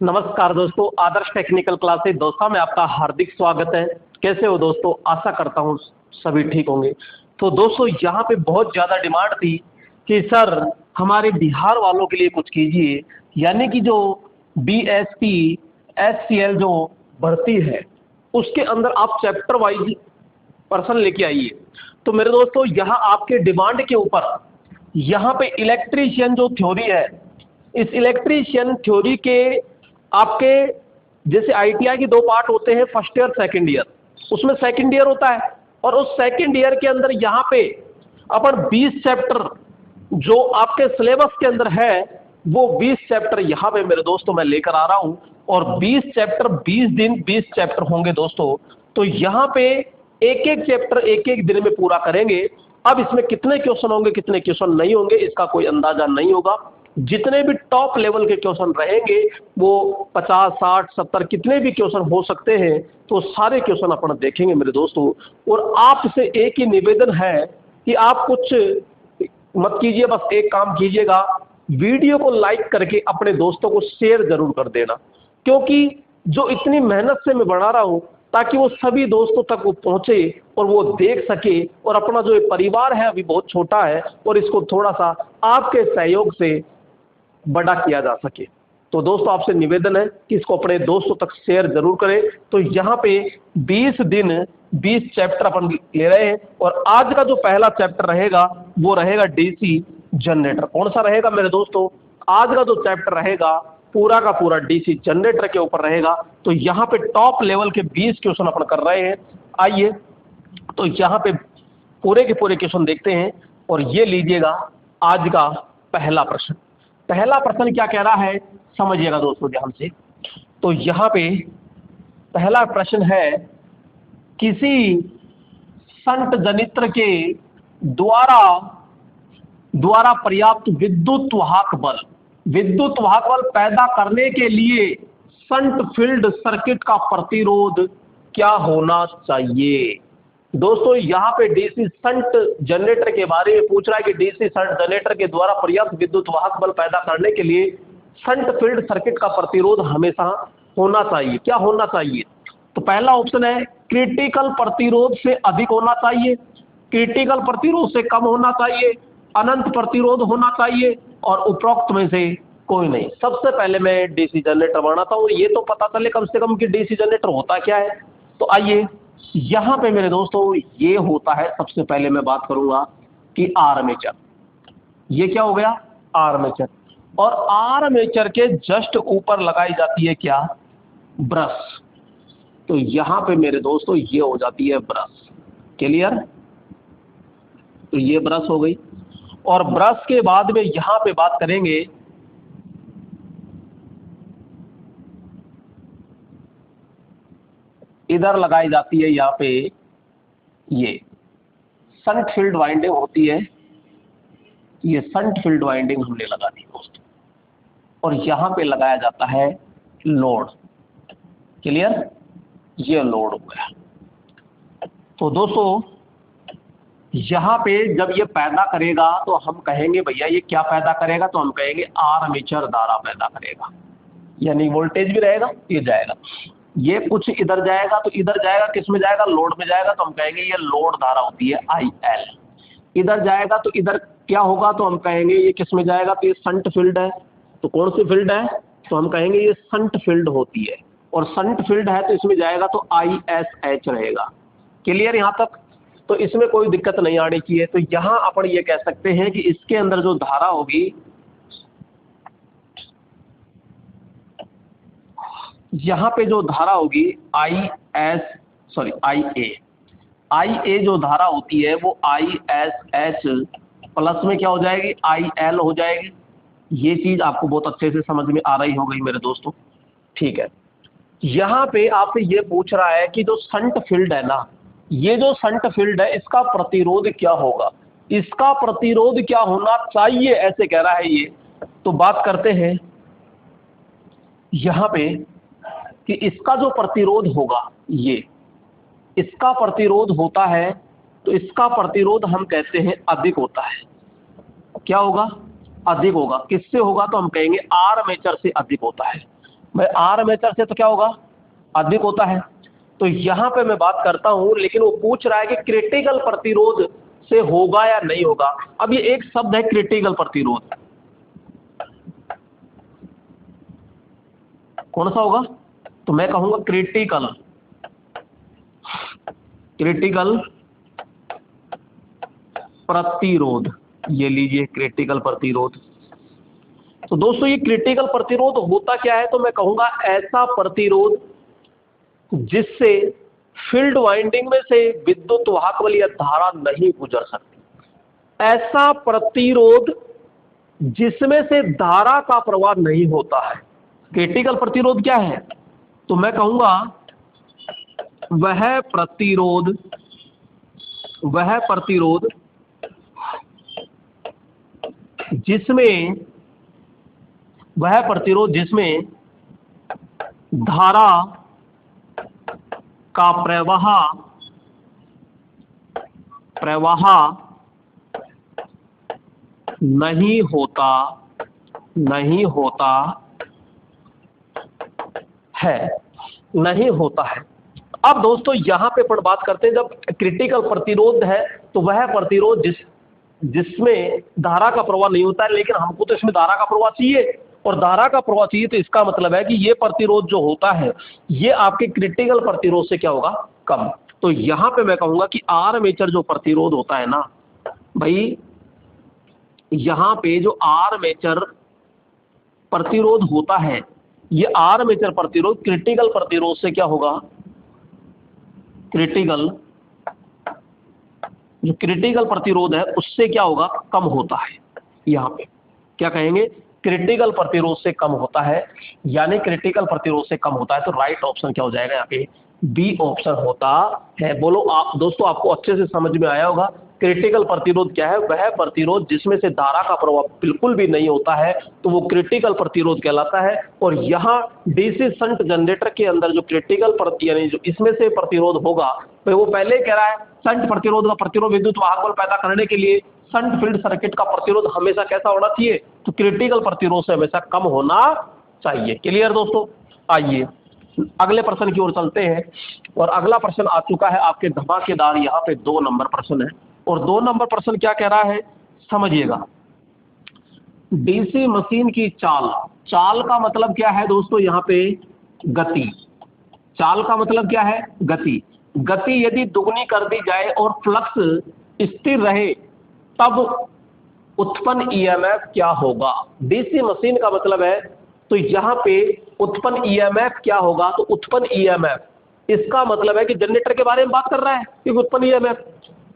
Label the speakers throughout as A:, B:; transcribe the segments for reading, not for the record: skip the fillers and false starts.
A: नमस्कार दोस्तों, आदर्श technical classes दोस्तों में आपका हार्दिक स्वागत है। कैसे हो दोस्तों? आशा करता हूँ सभी ठीक होंगे। तो दोस्तों यहाँ पे बहुत ज़्यादा डिमांड थी कि सर हमारे बिहार वालों के लिए कुछ कीजिए, यानी कि जो बीएसपी एचसीएल जो भर्ती है उसके अंदर आप चैप्टर वाइज पर्सन लेके आइए। तो मेरे दोस्तों यहाँ आपके डिमांड के ऊपर यहाँ पे इलेक्ट्रीशियन जो थ्योरी है, इस इलेक्ट्रीशियन थ्योरी के आपके जैसे आईटीआई की दो पार्ट होते हैं, फर्स्ट ईयर सेकंड ईयर। उसमें सेकंड ईयर होता है और उस सेकंड ईयर के अंदर यहाँ पे अपन 20 चैप्टर जो आपके सिलेबस के अंदर है वो 20 चैप्टर यहाँ पे मेरे दोस्तों मैं लेकर आ रहा हूँ। और 20 चैप्टर 20 दिन 20 चैप्टर होंगे दोस्तों। तो यहाँ पे एक एक चैप्टर एक एक दिन में पूरा करेंगे। अब इसमें कितने क्वेश्चन होंगे कितने क्वेश्चन नहीं होंगे इसका कोई अंदाजा नहीं होगा। जितने भी टॉप लेवल के क्वेश्चन रहेंगे वो 50 60 70 कितने भी क्वेश्चन हो सकते हैं, तो सारे क्वेश्चन अपन देखेंगे मेरे दोस्तों। और आपसे एक ही निवेदन है कि आप कुछ मत कीजिए, बस एक काम कीजिएगा, वीडियो को लाइक करके अपने दोस्तों को शेयर जरूर कर देना, क्योंकि जो इतनी मेहनत से मैं बना रहा हूं ताकि वो सभी दोस्तों तक वो पहुंचे और वो देख सके। और अपना जो ये परिवार है अभी बहुत छोटा है और इसको थोड़ा सा आपके सहयोग से बड़ा किया जा सके। तो दोस्तों आपसे निवेदन है कि इसको अपने दोस्तों तक शेयर जरूर करें। तो यहाँ पे 20 दिन 20 चैप्टर अपन ले रहे हैं और आज का जो पहला चैप्टर रहेगा वो रहेगा डीसी जनरेटर। कौन सा रहेगा मेरे दोस्तों? आज का जो चैप्टर रहेगा पूरा का पूरा डीसी जनरेटर के ऊपर रहेगा। तो यहाँ पे टॉप लेवल के 20 क्वेश्चन अपन कर रहे हैं। आइए तो यहाँ पे पूरे के पूरे क्वेश्चन देखते हैं और ये लीजिएगा आज का पहला प्रश्न। पहला प्रश्न क्या कह रहा है समझिएगा दोस्तों ध्यान से। तो यहाँ पे पहला प्रश्न है, किसी संट जनित्र के द्वारा पर्याप्त विद्युत वाहक बल पैदा करने के लिए संट फील्ड सर्किट का प्रतिरोध क्या होना चाहिए। दोस्तों यहाँ पे डीसी संट जनरेटर के बारे में पूछ रहा है कि डीसी संट जनरेटर के द्वारा पर्याप्त विद्युत वाहक बल पैदा करने के लिए संट फील्ड सर्किट का प्रतिरोध हमेशा होना चाहिए। क्या होना चाहिए? तो पहला ऑप्शन है क्रिटिकल प्रतिरोध से अधिक होना चाहिए, क्रिटिकल प्रतिरोध से कम होना चाहिए, अनंत प्रतिरोध होना चाहिए और उपरोक्त में से कोई नहीं। सबसे पहले मैं डीसी जनरेटर बनाता हूँ, ये तो पता चले कम से कम कि डीसी जनरेटर होता क्या है। तो आइए यहाँ पे मेरे दोस्तों ये होता है, सबसे पहले मैं बात करूंगा कि आर्मेचर। ये क्या हो गया? आर्मेचर। और आर्मेचर के जस्ट ऊपर लगाई जाती है क्या? ब्रश। तो यहाँ पे मेरे दोस्तों ये हो जाती है ब्रश। क्लियर? तो ये ब्रश हो गई। और ब्रश के बाद में यहाँ पे बात करेंगे इधर लगाई जाती है यहाँ पे ये संट फील्ड वाइंडिंग होती है। ये संट फील्ड वाइंडिंग हमने लगा दी दोस्तों और यहाँ पे लगाया जाता है लोड। क्लियर? ये लोड हो गया। तो दोस्तों यहाँ पे जब ये पैदा करेगा तो हम कहेंगे भैया ये क्या पैदा करेगा? तो हम कहेंगे आर्मेचर धारा पैदा करेगा, यानी वोल्टेज भी रहेगा, ये जाएगा, ये कुछ इधर जाएगा तो इधर जाएगा, किस में जाएगा? लोड में जाएगा। तो हम कहेंगे ये लोड धारा होती है IL। इधर जाएगा तो इधर क्या होगा? तो हम कहेंगे ये किस में जाएगा? तो ये संट फील्ड है। तो कौन सी फील्ड है? तो हम कहेंगे ये संट फील्ड होती है। और संट फील्ड है तो इसमें जाएगा तो ISH रहेगा। क्लियर यहाँ तक? तो इसमें कोई दिक्कत नहीं आनी चाहिए। तो यहाँ अपन ये कह सकते हैं कि इसके अंदर जो धारा होगी, यहाँ पे जो धारा होगी IA जो धारा होती है वो ISH प्लस में क्या हो जाएगी? IL हो जाएगी। ये चीज आपको बहुत अच्छे से समझ में आ रही हो गई मेरे दोस्तों। ठीक है, यहाँ पे आपसे ये पूछ रहा है कि जो संट फील्ड है ना, ये जो संट फील्ड है इसका प्रतिरोध क्या होगा, इसका प्रतिरोध क्या होना चाहिए, ऐसे कह रहा है ये। तो बात करते हैं यहाँ पे कि इसका जो प्रतिरोध होगा, ये इसका प्रतिरोध होता है तो इसका प्रतिरोध हम कहते हैं अधिक होता है। क्या होगा? अधिक होगा। किससे होगा? तो हम कहेंगे आर्मेचर से अधिक होता है। भाई आर्मेचर से तो क्या होगा, अधिक होता है। तो यहां पे मैं बात करता हूं, लेकिन वो पूछ रहा है कि क्रिटिकल प्रतिरोध से होगा या नहीं होगा। अब ये एक शब्द है क्रिटिकल प्रतिरोध, कौन सा होगा, तो मैं कहूंगा क्रिटिकल, क्रिटिकल प्रतिरोध। ये लीजिए क्रिटिकल प्रतिरोध। तो दोस्तों ये क्रिटिकल प्रतिरोध होता क्या है, तो मैं कहूंगा ऐसा प्रतिरोध जिससे फील्ड वाइंडिंग में से विद्युत वाहक बल या धारा नहीं गुजर सकती। ऐसा प्रतिरोध जिसमें से धारा का प्रवाह नहीं होता है, क्रिटिकल प्रतिरोध क्या है, तो मैं कहूंगा वह प्रतिरोध जिसमें धारा का प्रवाह नहीं होता है। अब दोस्तों यहां पे अपन बात करते हैं, जब क्रिटिकल प्रतिरोध है तो वह प्रतिरोध जिसमें धारा का प्रवाह नहीं होता है, लेकिन हमको तो इसमें धारा का प्रवाह चाहिए, और धारा का प्रवाह चाहिए, तो इसका मतलब है कि ये प्रतिरोध जो होता है ये आपके क्रिटिकल प्रतिरोध से क्या होगा, कम। तो यहां पे मैं कहूंगा कि आर्मेचर जो प्रतिरोध होता है ना भाई, यहां पे जो आर्मेचर प्रतिरोध होता है, ये आर्मेचर प्रतिरोध क्रिटिकल प्रतिरोध से क्या होगा, जो क्रिटिकल प्रतिरोध है उससे क्या होगा, कम होता है। यहां पे क्या कहेंगे, क्रिटिकल प्रतिरोध से कम होता है, यानी क्रिटिकल प्रतिरोध से कम होता है। तो राइट ऑप्शन क्या हो जाएगा यहाँ पे, बी ऑप्शन होता है। बोलो आप दोस्तों, आपको अच्छे से समझ में आया होगा। क्रिटिकल प्रतिरोध क्या है, वह प्रतिरोध जिसमें से धारा का प्रवाह बिल्कुल भी नहीं होता है, तो वो क्रिटिकल प्रतिरोध कहलाता है। और यहाँ डीसी शंट जनरेटर के अंदर जो क्रिटिकल यानी जो इसमें से प्रतिरोध होगा, तो वो पहले ही कह रहा है शंट प्रतिरोध का प्रतिरोध विद्युत वाहक बल पैदा करने के लिए शंट फील्ड सर्किट का प्रतिरोध हमेशा कैसा होना चाहिए, तो क्रिटिकल प्रतिरोध से हमेशा कम होना चाहिए। क्लियर दोस्तों, आइए अगले प्रश्न की ओर चलते हैं। और अगला प्रश्न आ चुका है आपके धमाकेदार, यहाँ पे 2 नंबर प्रश्न है। और 2 नंबर प्रश्न क्या कह रहा है, समझिएगा। डीसी मशीन की चाल का मतलब क्या है दोस्तों, यहाँ पे गति। चाल का मतलब क्या है, गति यदि दुगनी कर दी जाए और फ्लक्स स्थिर रहे तब उत्पन्न ईएमएफ क्या होगा। डीसी मशीन का मतलब है, तो यहां पे उत्पन्न ईएमएफ क्या होगा, तो उत्पन्न ईएमएफ इसका मतलब है कि जनरेटर के बारे में बात कर रहा है, क्योंकि उत्पन्न ईएमएफ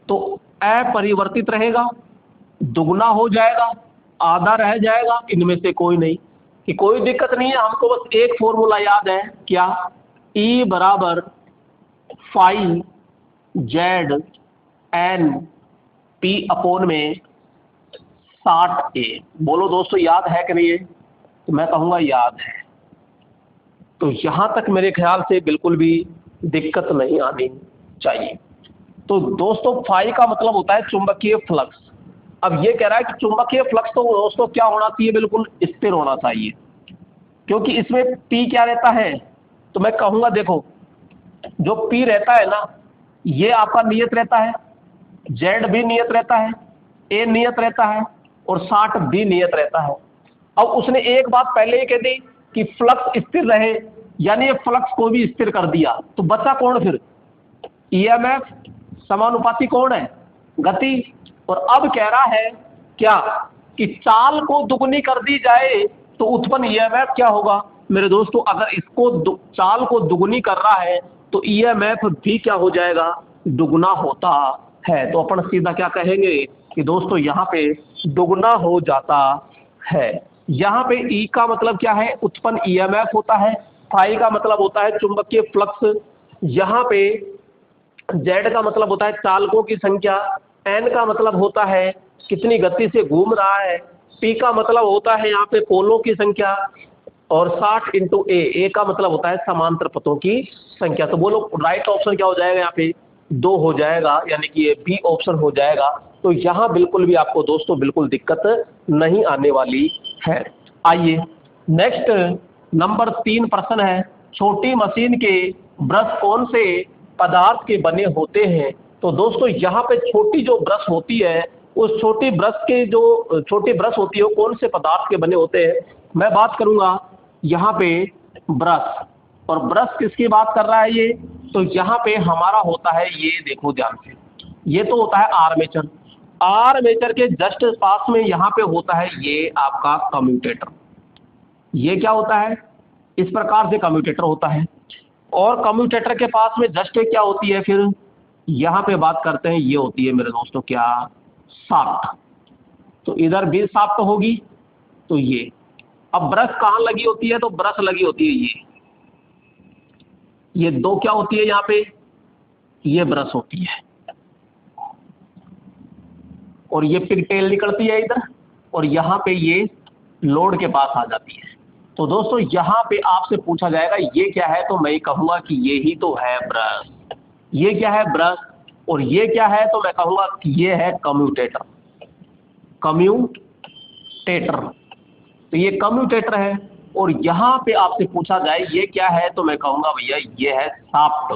A: तो अपरिवर्तित रहेगा, दुगना हो जाएगा, आधा रह जाएगा, इनमें से कोई नहीं, कि कोई दिक्कत नहीं है। हमको बस एक फॉर्मूला याद है, क्या, E बराबर phi Z N P upon में 60A। बोलो दोस्तों याद है कि नहीं है, तो मैं कहूंगा याद है। तो यहां तक मेरे ख्याल से बिल्कुल भी दिक्कत नहीं आनी चाहिए। तो दोस्तों फाई का मतलब होता है चुंबकीय फ्लक्स। अब ये कह रहा है कि चुंबकीय फ्लक्स तो दोस्तों क्या होना चाहिए, बिल्कुल स्थिर होना चाहिए, क्योंकि इसमें पी क्या रहता है, तो मैं कहूंगा देखो जो पी रहता है ना, ये आपका नियत रहता है, जेड भी नियत रहता है, ए नियत रहता है, और 60 भी नियत रहता है। अब उसने एक बात पहले ही कह दी कि फ्लक्स स्थिर रहे, यानी ये फ्लक्स को भी स्थिर कर दिया, तो बचा कौन फिर, ईएमएफ समानुपाती कौन है, गति। और अब कह रहा है क्या, कि चाल को दुगनी कर दी जाए तो उत्पन्न ईएमएफ क्या होगा। मेरे दोस्तों अगर इसको चाल को दुगनी कर रहा है तो ईएमएफ भी क्या हो जाएगा, दुगना होता है। तो अपन सीधा क्या कहेंगे कि दोस्तों यहाँ पे दुगना हो जाता है। यहाँ पे ई का मतलब क्या है, उत्पन्न ईएमएफ होता है, फाई का मतलब होता है चुंबकीय फ्लक्स, यहाँ पे जेड का मतलब होता है चालकों की संख्या, एन का मतलब होता है कितनी गति से घूम रहा है, पी का मतलब होता है यहाँ पे पोलों की संख्या, और 60 इंटू ए का मतलब होता है समांतर पथों की संख्या। तो बोलो राइट ऑप्शन क्या हो जाएगा, यहाँ पे 2 हो जाएगा, यानी कि ये बी ऑप्शन हो जाएगा। तो यहाँ बिल्कुल भी आपको दोस्तों बिल्कुल दिक्कत नहीं आने वाली है। आइए नेक्स्ट नंबर 3 प्रश्न है, छोटी मशीन के ब्रश कौन से पदार्थ के बने होते हैं? तो दोस्तों यहाँ पे छोटी जो ब्रश होती है, उस छोटी ब्रश के जो छोटी ब्रश होती है वो कौन से पदार्थ के बने होते हैं? मैं बात करूंगा यहाँ पे ब्रश, और ब्रश किसकी बात कर रहा है ये? तो यहाँ पे हमारा होता है, ये देखो ध्यान से, ये तो होता है आर्मेचर। आर्मेचर के जस्ट पास में यहाँ पे होता है ये आपका कम्यूटेटर। ये क्या होता है? इस प्रकार से कम्यूटेटर होता है। और कम्यूटेटर के पास में जस्ट क्या होती है? फिर यहाँ पे बात करते हैं, ये होती है मेरे दोस्तों क्या? शाफ्ट। तो इधर भी शाफ्ट होगी, तो अब ब्रश कहाँ लगी होती है? तो ब्रश लगी होती है ये दो क्या होती है यहाँ पे? ये ब्रश होती है, और ये पिगटेल निकलती है इधर, और यहाँ पे ये लोड के पास आ जाती है। तो दोस्तों यहाँ पे आपसे पूछा जाएगा ये क्या है? तो मैं कहूँगा कि ये ही तो है ब्रश। ये क्या है? ब्रश। और ये क्या है? तो मैं कहूँगा कि ये है कम्यूटेटर। कम्यूटेटर, तो ये कम्यूटेटर है। और यहाँ पे आपसे पूछा जाए ये क्या है? तो मैं कहूँगा भैया ये है शाफ्ट।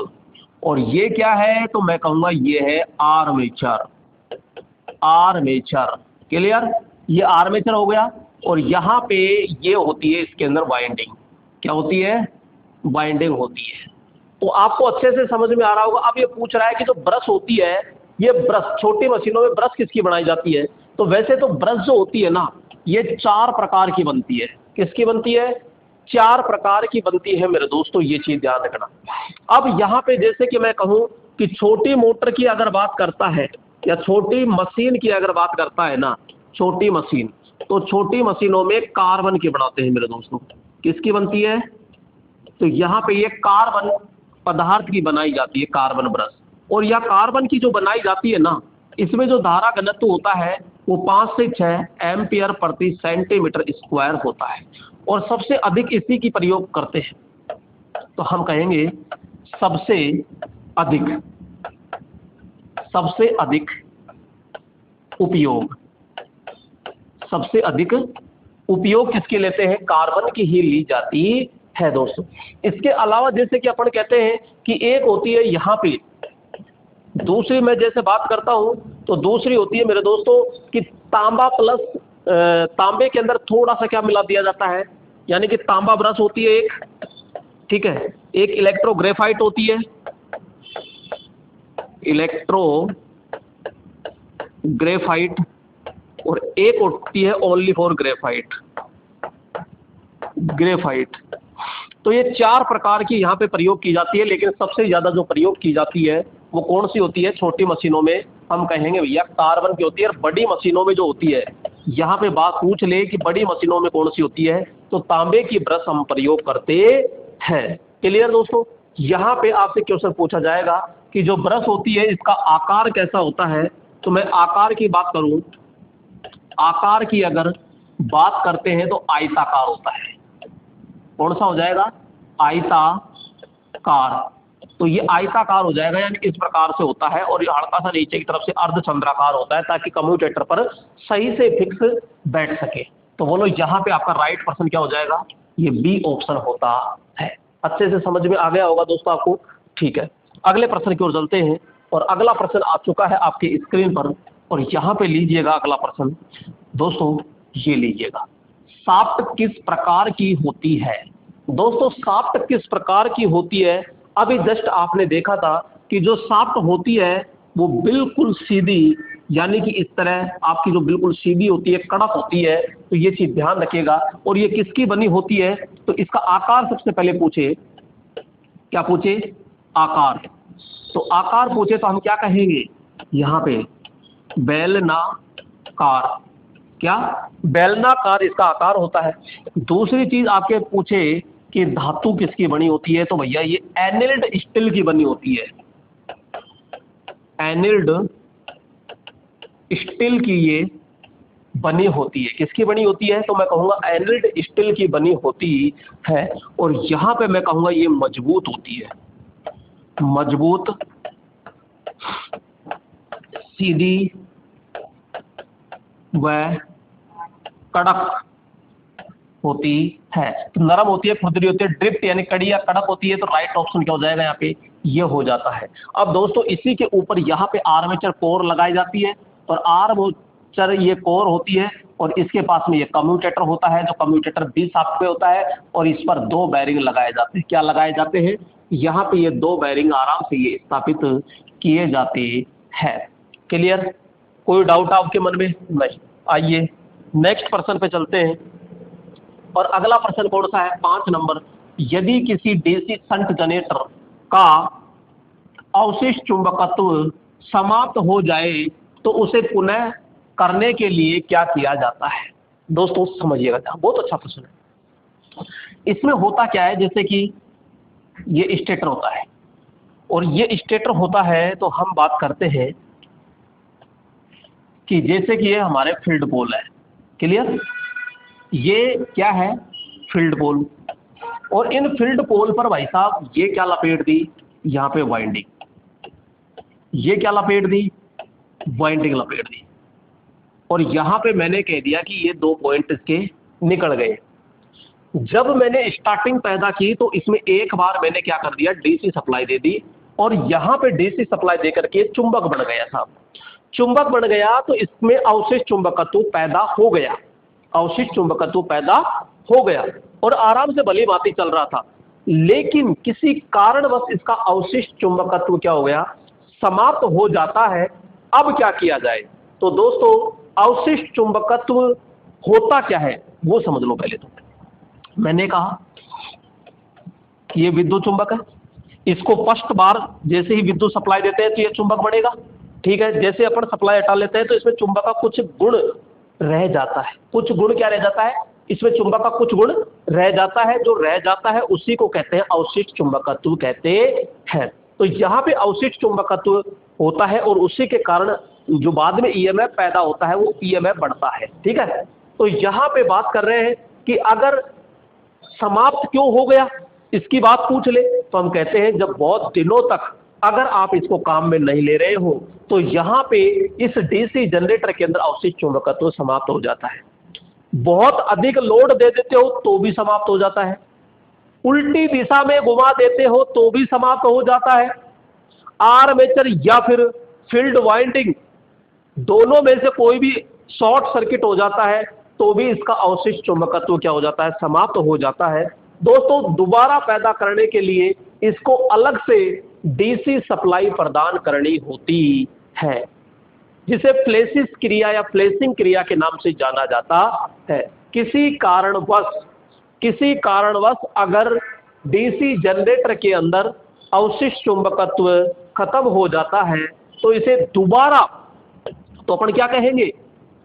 A: और ये क्या है? तो मैं कहूँगा ये है आर्मेचर। Armature, clear? ये आर्मेचर हो गया। और यहाँ पे ये होती है इसके अंदर वाइंडिंग। क्या होती है? वाइंडिंग होती है। तो आपको अच्छे से समझ में आ रहा होगा। अब ये पूछ रहा है कि जो ब्रश होती है, ये ब्रश छोटी मशीनों में ब्रश किसकी बनाई जाती है? तो वैसे तो ब्रश जो होती है ना, ये 4 प्रकार की बनती है। किसकी बनती है? 4 प्रकार की बनती है मेरे दोस्तों, ये चीज ध्यान रखना। अब यहाँ पे जैसे कि मैं कहूँ कि छोटी मोटर की अगर बात करता है, या छोटी मशीन की अगर बात करता है ना, छोटी मशीन, तो छोटी मशीनों में कार्बन की बनाते हैं मेरे दोस्तों। किसकी बनती है? तो यहाँ पे ये कार्बन पदार्थ की बनाई जाती है, कार्बन ब्रश। और यह कार्बन की जो बनाई जाती है ना, इसमें जो धारा घनत्व होता है वो 5 से 6 एम्पियर प्रति सेंटीमीटर स्क्वायर होता है। और सबसे अधिक इसी की प्रयोग करते हैं। तो हम कहेंगे सबसे अधिक, सबसे अधिक उपयोग, सबसे अधिक उपयोग किसके लेते हैं? कार्बन की ही ली जाती है दोस्तों। इसके अलावा जैसे कि अपन कहते हैं कि एक होती है यहाँ पे, दूसरी मैं जैसे बात करता हूं तो दूसरी होती है मेरे दोस्तों कि तांबा प्लस, तांबे के अंदर थोड़ा सा क्या मिला दिया जाता है, यानी कि तांबा ब्रश होती है एक, ठीक है, एक इलेक्ट्रो ग्रेफाइट होती है, इलेक्ट्रो ग्रेफाइट, और एक होती है ओनली फॉर ग्रेफाइट, ग्रेफाइट। तो ये 4 प्रकार की यहाँ पे प्रयोग की जाती है, लेकिन सबसे ज्यादा जो प्रयोग की जाती है वो कौन सी होती है? छोटी मशीनों में हम कहेंगे भैया कार्बन की होती है। और बड़ी मशीनों में जो होती है, यहाँ पे बात पूछ ले कि बड़ी मशीनों में कौन सी होती है, तो तांबे की ब्रश हम प्रयोग करते हैं। क्लियर दोस्तों? यहाँ पे आपसे क्वेश्चन पूछा जाएगा कि जो ब्रश होती है इसका आकार कैसा होता है? तो मैं आकार की बात करूं, आकार की अगर बात करते हैं तो आयताकार होता है। कौन सा हो जाएगा? आयताकार। तो ये आयताकार हो जाएगा, यानी इस प्रकार से होता है, और ये हल्का सा नीचे की तरफ से अर्धचंद्राकार होता है, ताकि कम्यूटेटर पर सही से फिक्स बैठ सके। तो बोलो यहाँ पे आपका राइट पर्सन क्या हो जाएगा? ये बी ऑप्शन होता है। अच्छे से समझ में आ गया होगा दोस्तों आपको? ठीक है, अगले प्रश्न की ओर चलते हैं। और अगला प्रश्न आ चुका है आपकी स्क्रीन पर, और यहाँ पे लीजिएगा अगला प्रश्न दोस्तों, ये लीजिएगा, शाफ्ट किस प्रकार की होती है? दोस्तों शाफ्ट किस प्रकार की होती है? अभी जस्ट आपने देखा था कि जो शाफ्ट होती है वो बिल्कुल सीधी, यानी कि इस तरह आपकी जो बिल्कुल सीधी होती है, कड़क होती है। तो ये चीज ध्यान रखिएगा। और ये किसकी बनी होती है? तो इसका आकार सबसे पहले पूछे, क्या पूछे? आकार। तो आकार पूछे तो हम क्या कहेंगे यहाँ पे? बेलनाकार। क्या? बेलनाकार इसका आकार होता है। दूसरी चीज आपके पूछे कि धातु किसकी बनी होती है, तो भैया ये एनिल्ड स्टील की बनी होती है। एनिल्ड स्टील की ये बनी होती है। किसकी बनी होती है? तो मैं कहूंगा एनिल्ड स्टील की बनी होती है। और यहां पे मैं कहूंगा ये मजबूत होती है, मजबूत, सीधी व कड़क होती है। तो नरम होती है, खुरदरी होती है, ड्रिफ्ट यानी कड़ी या कड़क होती है। तो राइट ऑप्शन क्या हो जाएगा यहाँ पे, ये हो जाता है। अब दोस्तों इसी के ऊपर यहाँ पे आर्मेचर कोर लगाई जाती है, और आर्मेचर ये कोर होती है, और इसके पास में ये कम्यूटेटर होता है, जो कम्यूटेटर 20 शाफ्ट पे होता है, और इस पर 2 बेरिंग लगाए जाते हैं। क्या लगाए जाते हैं, यहाँ पे ये 2 बेरिंग आराम से ये स्थापित किए जाते हैं। क्लियर, कोई डाउट आपके मन में? नहीं। आइए नेक्स्ट प्रश्न पे चलते हैं। और अगला प्रश्न कौन सा है, 5 नंबर। यदि किसी डीसी शंट जनरेटर का अवशिष्ट चुंबकत्व समाप्त हो जाए तो उसे पुनः करने के लिए क्या किया जाता है? दोस्तों समझिएगा, बहुत अच्छा प्रश्न है। इसमें होता क्या है, जैसे कि ये स्टेटर होता है, और ये स्टेटर होता है, तो हम बात करते हैं कि जैसे कि ये हमारे फील्ड पोल है। क्लियर, ये क्या है, फील्ड पोल। और इन फील्ड पोल पर भाई साहब ये क्या लपेट दी, यहाँ पे वाइंडिंग। ये क्या लपेट दी, वाइंडिंग लपेट दी। और यहाँ पे मैंने कह दिया कि ये 2 पॉइंट इसके निकल गए। जब मैंने स्टार्टिंग पैदा की तो इसमें एक बार मैंने क्या कर दिया, डीसी सप्लाई दे दी, और यहाँ पे डीसी सप्लाई देकर के चुंबक बन गया साहब। चुंबक बन गया तो इसमें अवशिष्ट चुंबकत्व पैदा हो गया, अवशिष्ट चुंबकत्व पैदा हो गया, और आराम से भली भांति चल रहा था। लेकिन किसी कारणवश इसका अवशिष्ट चुंबकत्व क्या हो गया, समाप्त हो जाता है। अब क्या किया जाए? तो दोस्तों अवशिष्ट चुंबकत्व होता क्या है वो समझ लो पहले। तो मैंने कहा कि ये विद्युत चुंबक है, इसको फर्स्ट बार जैसे ही विद्युत सप्लाई देते हैं तो ये चुंबक बनेगा। ठीक है, जैसे अपन सप्लाई हटा लेते हैं तो इसमें चुंबक का कुछ गुण रह जाता है। कुछ गुण क्या रह जाता है, इसमें चुंबक का कुछ गुण रह जाता है। जो रह जाता है उसी को कहते हैं अवशिष्ट चुंबकत्व कहते हैं। तो यहाँ पे अवशिष्ट चुंबकत्व होता है, और उसी के कारण जो बाद में ईएमएफ पैदा होता है वो ईएमएफ बढ़ता है। ठीक है, तो यहाँ पे बात कर रहे हैं कि अगर समाप्त क्यों हो गया इसकी बात पूछ ले, तो हम कहते हैं जब बहुत दिनों तक अगर आप इसको काम में नहीं ले रहे हो तो यहाँ पे इस डीसी जनरेटर के अंदर अवशिष्ट चुंबकत्व समाप्त हो जाता है। बहुत अधिक लोड दे देते हो तो भी समाप्त हो जाता है, उल्टी दिशा में घुमा देते हो तो भी समाप्त हो जाता है। आर्मेचर या फिर फील्ड वाइंडिंग दोनों में से कोई भी शॉर्ट सर्किट हो जाता है तो भी इसका अवशिष्ट चुंबकत्व क्या हो जाता है, समाप्त हो जाता है। दोस्तों दोबारा पैदा करने के लिए इसको अलग से डीसी सप्लाई प्रदान करनी होती है, जिसे फ्लेसिस क्रिया या फ्लेसिंग क्रिया के नाम से जाना जाता है। किसी कारणवश अगर डीसी जनरेटर के अंदर अवशिष्ट चुंबकत्व खत्म हो जाता है तो इसे दोबारा, तो अपन क्या कहेंगे,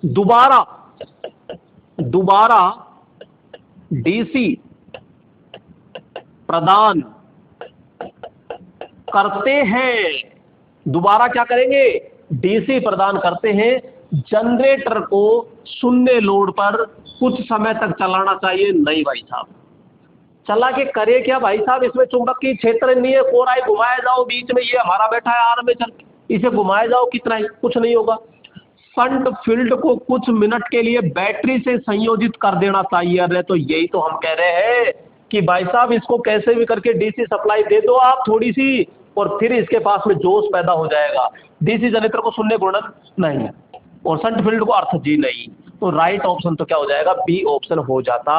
A: दोबारा डीसी प्रदान करते हैं। दोबारा क्या करेंगे, डीसी प्रदान करते हैं। जनरेटर को शून्य लोड पर कुछ समय तक चलाना चाहिए। नहीं भाई साहब, चला के करे क्या भाई साहब, इसमें चुंबक की क्षेत्र नहीं है, कोराई घुमाए जाओ बीच में, ये हमारा बैठा है आर्मेचर, इसे घुमाए जाओ कितना ही, कुछ नहीं होगा। शंट फील्ड को कुछ मिनट के लिए बैटरी से संयोजित कर देना चाहिए। अरे तो यही तो हम कह रहे हैं कि भाई साहब इसको कैसे भी करके डीसी सप्लाई दे दो आप थोड़ी सी, और फिर इसके पास में जोश पैदा हो जाएगा। डीसी जनरेटर को शून्य गुणन नहीं और शंट फील्ड को अर्थ जी नहीं, तो राइट ऑप्शन तो क्या हो जाएगा, बी ऑप्शन हो जाता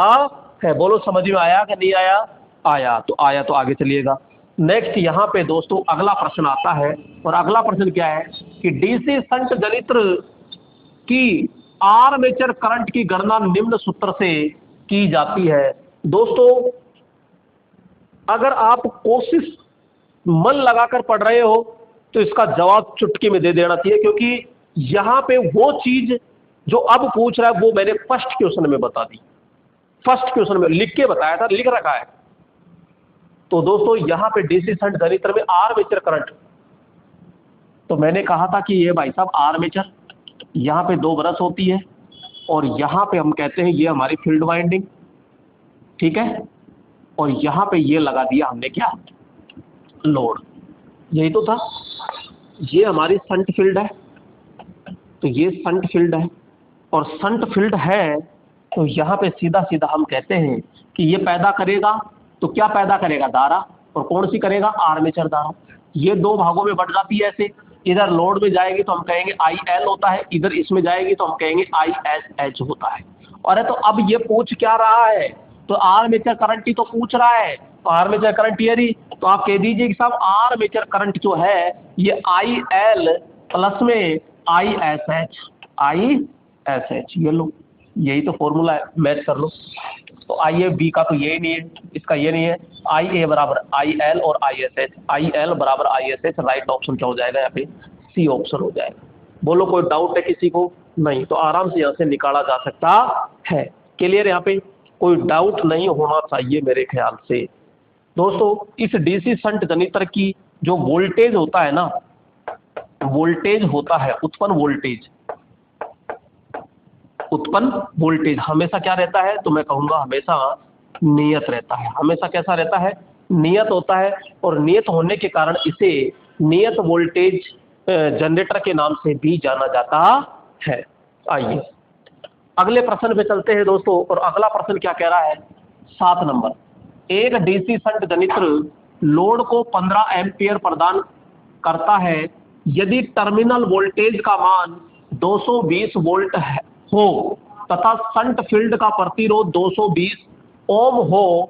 A: है। बोलो समझ में आया कि नहीं आया? आया तो आगे चलिएगा। नेक्स्ट यहाँ पे दोस्तों अगला प्रश्न आता है, और अगला प्रश्न क्या है कि डीसी शंट जनरेटर की आर्मेचर करंट की गणना निम्न सूत्र से की जाती है। दोस्तों अगर आप कोशिश मन लगाकर पढ़ रहे हो तो इसका जवाब चुटकी में दे देना चाहिए, क्योंकि यहां पे वो चीज जो अब पूछ रहा है वो मैंने फर्स्ट क्वेश्चन में बता दी, फर्स्ट क्वेश्चन में लिख के बताया था, लिख रखा है। तो दोस्तों यहां पे डीसी शंट जनरेटर में आर्मेचर करंट, तो मैंने कहा था कि ये भाई साहब आर्मेचर, यहाँ पे 2 ब्रश होती है, और यहाँ पे हम कहते हैं ये हमारी फील्ड वाइंडिंग, ठीक है, और यहाँ पे ये लगा दिया हमने क्या, लोड। यही तो था, ये हमारी शंट फील्ड है, तो ये शंट फील्ड है, और शंट फील्ड है तो यहाँ पे सीधा सीधा हम कहते हैं कि ये पैदा करेगा, तो क्या पैदा करेगा? धारा। और कौन सी करेगा? आर्मेचर धारा। ये दो भागों में बढ़ जाती है ऐसे, इधर लोड में जाएगी तो हम कहेंगे IL होता है, इधर इसमें जाएगी तो हम कहेंगे ISH होता है। अरे तो अब ये पूछ क्या रहा है? तो आर्मेचर करंट ही तो पूछ रहा है, तो आर्मेचर करंट ये रही, तो आप कह दीजिए कि साहब आर्मेचर करंट जो है ये IL प्लस में ISH, ये लो, यही तो फॉर्मूला है, मैच कर लो। तो IAB का तो यही नहीं है, इसका ये नहीं है, IA बराबर IL और ISH, IL बराबर ISH, राइट ऑप्शन क्या हो जाएगा यहाँ पे? C ऑप्शन हो जाएगा। बोलो कोई डाउट है किसी को? नहीं, तो आराम से यहाँ से निकाला जा सकता है। क्लियर? यहाँ पे कोई डाउट नहीं होना चाहिए मेरे ख्याल से। दोस्तों इस DC शंट जनित्र की जो वोल्टेज होता है ना, वोल्टेज होता है उत्पन्न वोल्टेज हमेशा क्या रहता है? तो मैं कहूंगा हमेशा नियत रहता है। हमेशा कैसा रहता है? नियत होता है। और नियत होने के कारण इसे नियत वोल्टेज जनरेटर के नाम से भी जाना जाता है। आइए अगले प्रश्न पे चलते हैं दोस्तों, और अगला प्रश्न क्या कह रहा है? 7 नंबर। एक DC शंट जनित्र लोड को 15 एम्पियर प्रदान करता है यदि टर्मिनल वोल्टेज का मान 220 वोल्ट हो तथा शंट फील्ड का प्रतिरोध 220 ओम हो,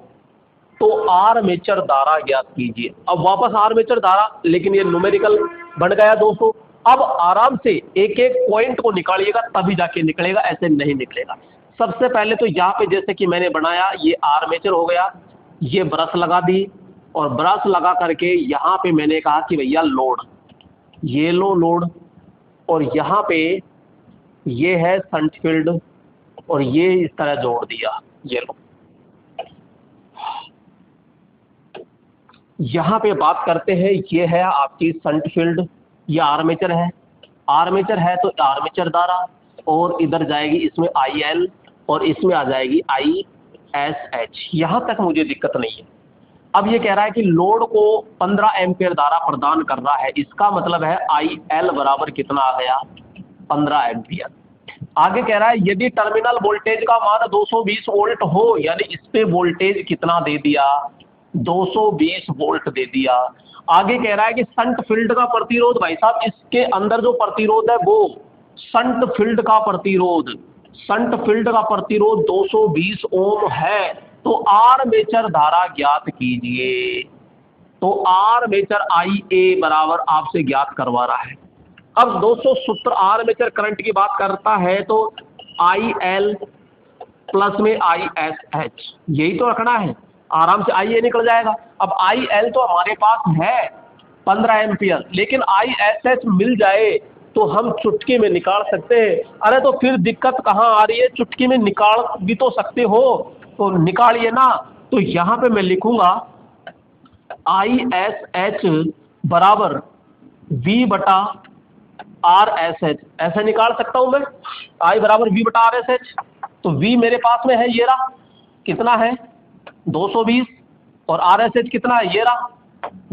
A: तो आर्मेचर धारा ज्ञात कीजिए। अब वापस आर्मेचर धारा, लेकिन ये न्यूमेरिकल बन गया दोस्तों। अब आराम से एक एक पॉइंट को निकालिएगा तभी जाके निकलेगा, ऐसे नहीं निकलेगा। सबसे पहले तो यहाँ पे जैसे कि मैंने बनाया, ये आर्मेचर हो गया, ये ब्रश लगा दी, और ब्रश लगा करके यहाँ पे मैंने कहा कि भैया लोड, ये लो लोड, और यहाँ पे ये है शंट फील्ड, और ये इस तरह जोड़ दिया, ये लो। यहाँ पे बात करते हैं, ये है आपकी शंट फील्ड, ये आर्मेचर है। आर्मेचर है तो आर्मेचर धारा, और इधर जाएगी इसमें IL, और इसमें आ जाएगी ISH। यहाँ तक मुझे दिक्कत नहीं है। अब ये कह रहा है कि लोड को 15 एम्पियर धारा प्रदान कर रहा है, इसका मतलब है IL बराबर कितना आ गया? 15 एम्पियर। आगे कह रहा है यदि टर्मिनल वोल्टेज का मान 220 वोल्ट हो, यानी इस पे वोल्टेज कितना दे दिया? 220 वोल्ट दे दिया। आगे कह रहा है कि शंट फील्ड का प्रतिरोध, भाई साहब इसके अंदर जो प्रतिरोध है वो शंट फील्ड का प्रतिरोध, 220 ओम है। तो आर्मेचर धारा ज्ञात कीजिए। तो आर्मेचर IA बराबर आपसे ज्ञात करवा रहा है। अब दोस्तों सूत्र आर्मेचर करंट की बात करता है तो IL प्लस में ISH, यही तो रखना है, आराम से IA निकल जाएगा। अब IL तो हमारे पास है 15 एम्पियर, लेकिन ISH मिल जाए तो हम चुटकी में निकाल सकते हैं। अरे तो फिर दिक्कत कहाँ आ रही है? चुटकी में निकाल भी तो सकते हो, तो निकालिए ना। तो यहाँ पे मैं लिखूंगा ISH बराबर V बटा RSH, ऐसे निकाल सकता हूं मैं, I बराबर V बटा RSH। तो V मेरे पास में है, ये रहा, कितना है? 220, और RSH कितना है? ये रहा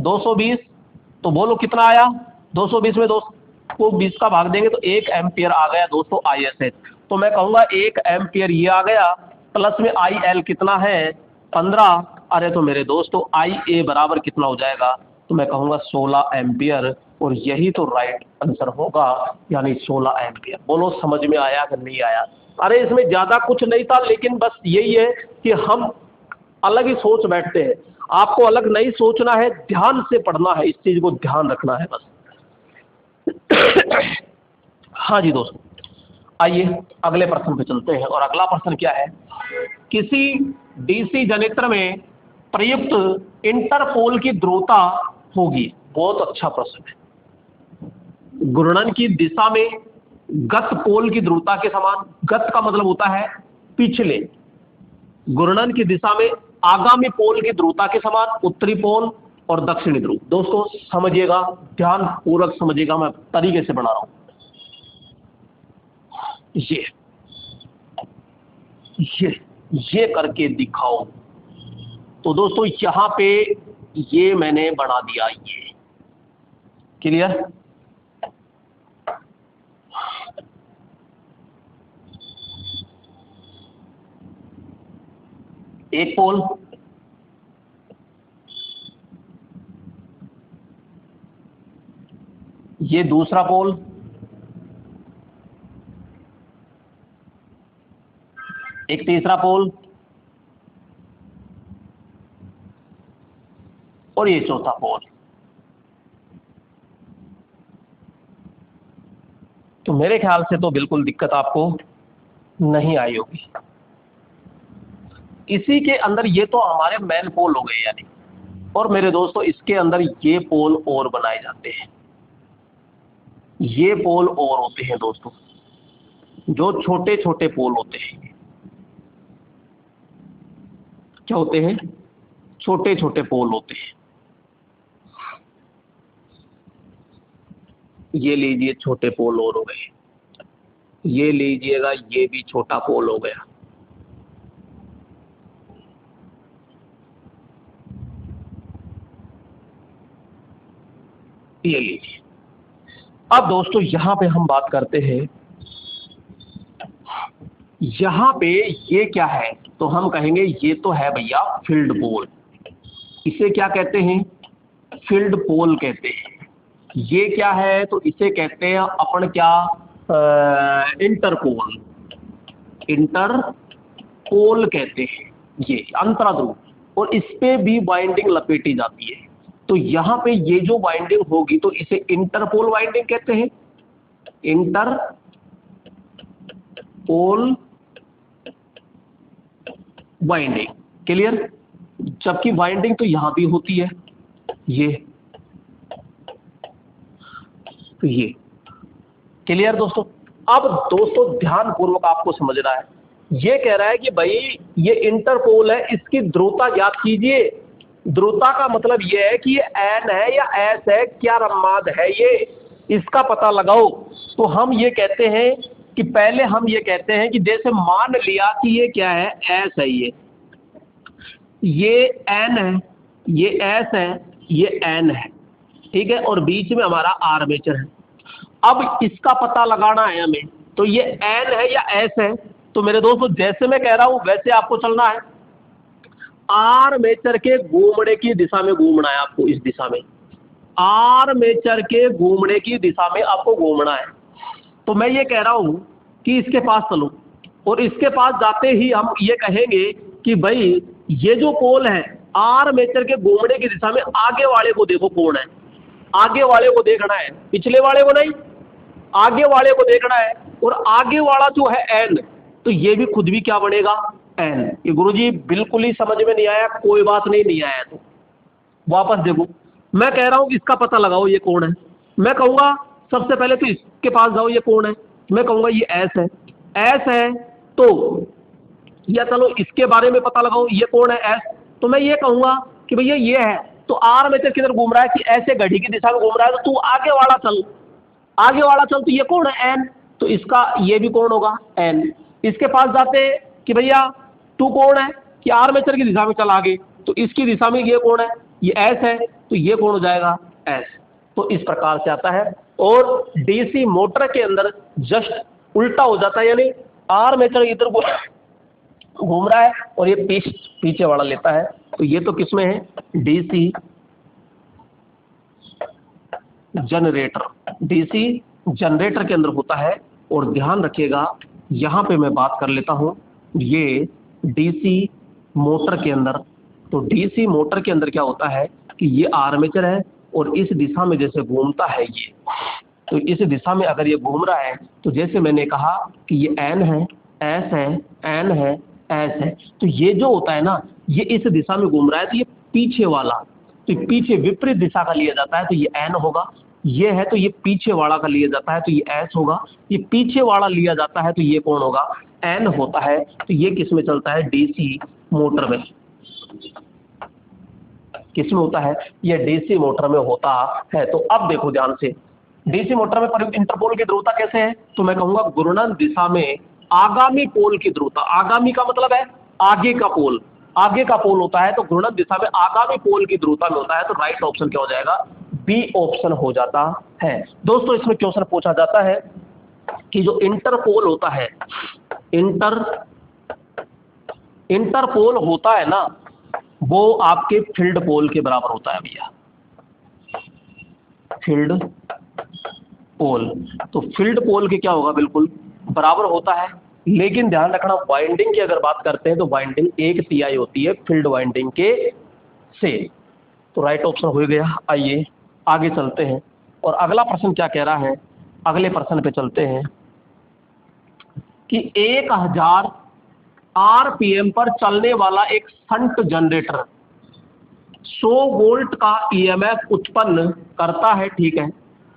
A: 220। तो बोलो कितना आया? 220 में 2 को 20 का भाग देंगे तो 1 एम्पियर आ गया दोस्तों ISH। तो मैं कहूंगा 1 एम्पियर ये आ गया, प्लस में IL कितना है? 15। अरे तो मेरे दोस्तों IA बराबर कितना हो जाएगा? तो मैं कहूंगा 16 एम्पियर, और यही तो राइट आंसर होगा, यानी 16 एम्पियर। बोलो समझ में आया कि नहीं आया? अरे इसमें ज्यादा कुछ नहीं था, लेकिन बस यही है कि हम अलग ही सोच बैठते हैं। आपको अलग नहीं सोचना है, ध्यान से पढ़ना है, इस चीज को ध्यान रखना है बस। हाँ जी दोस्तों, आइए अगले प्रश्न पे चलते हैं। और अगला प्रश्न क्या है? किसी DC जनित्र में प्रयुक्त इंटरपोल की ध्रुवता होगी। बहुत अच्छा प्रश्न है। घूर्णन की दिशा में गत पोल की ध्रुवता के समान, गत का मतलब होता है पिछले, घूर्णन की दिशा में आगामी पोल की ध्रुवता के समान उत्तरी पोल और दक्षिणी ध्रुव। दोस्तों समझिएगा, ध्यान पूर्वक समझिएगा, मैं तरीके से बना रहा हूं। ये करके दिखाओ। तो दोस्तों यहां पे ये मैंने बना दिया, ये क्लियर? एक पोल, ये दूसरा पोल, एक तीसरा पोल और ये चौथा पोल। तो मेरे ख्याल से तो बिल्कुल दिक्कत आपको नहीं आई होगी। इसी के अंदर ये तो हमारे मेन पोल हो गए यानी, और मेरे दोस्तों इसके अंदर ये पोल और बनाए जाते हैं, ये पोल और होते हैं दोस्तों, जो छोटे छोटे पोल होते हैं। क्या होते हैं? छोटे छोटे पोल होते हैं। ये लीजिए छोटे पोल और हो गए, ये लीजिएगा ये भी छोटा पोल हो गया। ये लीजिए। अब दोस्तों यहां पे हम बात करते हैं, यहां पे ये क्या है? तो हम कहेंगे ये तो है भैया फील्ड पोल। इसे क्या कहते हैं? फील्ड पोल कहते हैं। ये क्या है? तो इसे कहते हैं अपन क्या, इंटरपोल, इंटरपोल कहते हैं। ये अंतराध्रुव, और इस पे भी वाइंडिंग लपेटी जाती है। तो यहां पे ये जो वाइंडिंग होगी तो इसे इंटरपोल वाइंडिंग कहते हैं, इंटरपोल वाइंडिंग। क्लियर? जबकि वाइंडिंग तो यहां भी होती है, ये तो ये। क्लियर दोस्तों? अब दोस्तों ध्यान पूर्वक आपको समझना है, ये कह रहा है कि भाई ये इंटरपोल है, इसकी ध्रुवता ज्ञात कीजिए। ध्रुवता का मतलब ये है कि ये एन है या एस है, क्या रमाद है ये, इसका पता लगाओ। तो हम ये कहते हैं कि पहले हम ये कहते हैं कि जैसे मान लिया कि ये क्या है, एस है, ये एन है, ये एस है, ये एन है, ठीक है, और बीच में हमारा आर्मेचर है। अब इसका पता लगाना है हमें, तो ये एन है या एस है। तो मेरे दोस्तों जैसे मैं कह रहा हूं वैसे आपको चलना है। आर्मेचर के घूमने की दिशा में घूमना है आपको, इस दिशा में, आर्मेचर के घूमने की दिशा में आपको घूमना है। तो मैं ये कह रहा हूं कि इसके पास चलो, और इसके पास जाते ही हम ये कहेंगे कि भाई ये जो पोल है आर्मेचर के घूमने की दिशा में, आगे वाले को देखो कौन है, आगे वाले को देखना है, पिछले वाले को नहीं, आगे वाले को देखना है। और आगे वाला जो है एन, तो ये भी खुद भी क्या बनेगा, एन। ये गुरुजी बिल्कुल ही समझ में नहीं आया, कोई बात नहीं आया तो वापस देखो। मैं कह रहा हूं कि इसका पता लगाओ ये कौन है। मैं कहूंगा सबसे पहले तो इसके पास जाओ, ये कौन है? मैं कहूंगा ये एस है, एस है तो, या चलो इसके बारे में पता लगाओ ये कौन है, एस। तो मैं ये कहूंगा कि भैया ये है, तो आर्मेचर किधर घूम रहा है, कि ऐसे घड़ी की दिशा में घूम रहा है, तो तू आगे वाला चल, आगे वाला चल। तो ये कौन है, एन, तो इसका ये भी कौन होगा, एन। इसके पास जाते हैं कि भैया तू कौन है, कि आर्मेचर की दिशा में चल आगे, तो इसकी दिशा में ये कौन है, ये एस है, तो ये कौन हो जाएगा, एस। तो इस प्रकार से आता है। और डीसी मोटर के अंदर जस्ट उल्टा हो जाता है, यानी आर्मेचर इधर घूम रहा है और ये पीछे वाला लेता है। तो ये तो किसमें है, डीसी जनरेटर, डीसी जनरेटर के अंदर होता है। और ध्यान रखिएगा यहां पे मैं बात कर लेता हूं, ये डीसी मोटर के अंदर, तो डीसी मोटर के अंदर क्या होता है कि ये आर्मेचर है और इस दिशा में जैसे घूमता है ये, तो इस दिशा में अगर ये घूम रहा है, तो जैसे मैंने कहा कि ये एन है, एस है, एन है, एस है, तो ये जो होता है ना, ये इस दिशा में घूम रहा है, तो ये पीछे वाला, तो पीछे विपरीत दिशा का लिया जाता है, तो ये एन होगा। ये है तो ये पीछे वाला का लिया जाता है, तो ये एस होगा। ये पीछे वाला लिया जाता है, तो ये कौन होगा, एन होता है। तो ये किस में चलता है, डीसी मोटर में। किस में होता है, ये डीसी मोटर में होता है। तो अब देखो ध्यान से, डीसी मोटर में प्रयुक्त इंटरपोल की ध्रुवता कैसे है, तो मैं कहूंगा घूर्णन दिशा में आगामी पोल की ध्रुवता, आगामी का मतलब है आगे का पोल, आगे का पोल होता है, तो घूर्णन दिशा में आगामी पोल की ध्रुवता में होता है। तो राइट ऑप्शन क्या हो जाएगा, बी ऑप्शन हो जाता है। दोस्तों इसमें क्वेश्चन पूछा जाता है कि जो इंटरपोल होता है, इंटरपोल इंटरपोल होता है ना, वो आपके फील्ड पोल के बराबर होता है भैया, फील्ड पोल। तो फील्ड पोल के क्या होगा, बिल्कुल बराबर होता है। लेकिन ध्यान रखना, वाइंडिंग की अगर बात करते हैं तो वाइंडिंग 1 तिहाई होती है फील्ड वाइंडिंग के से। तो राइट ऑप्शन हो गया। आइए आगे चलते हैं और अगला प्रश्न क्या कह रहा है, अगले प्रश्न पे चलते हैं कि 1000 आरपीएम पर चलने वाला एक शंट जनरेटर 100 वोल्ट का ईएमएफ उत्पन्न करता है, ठीक है।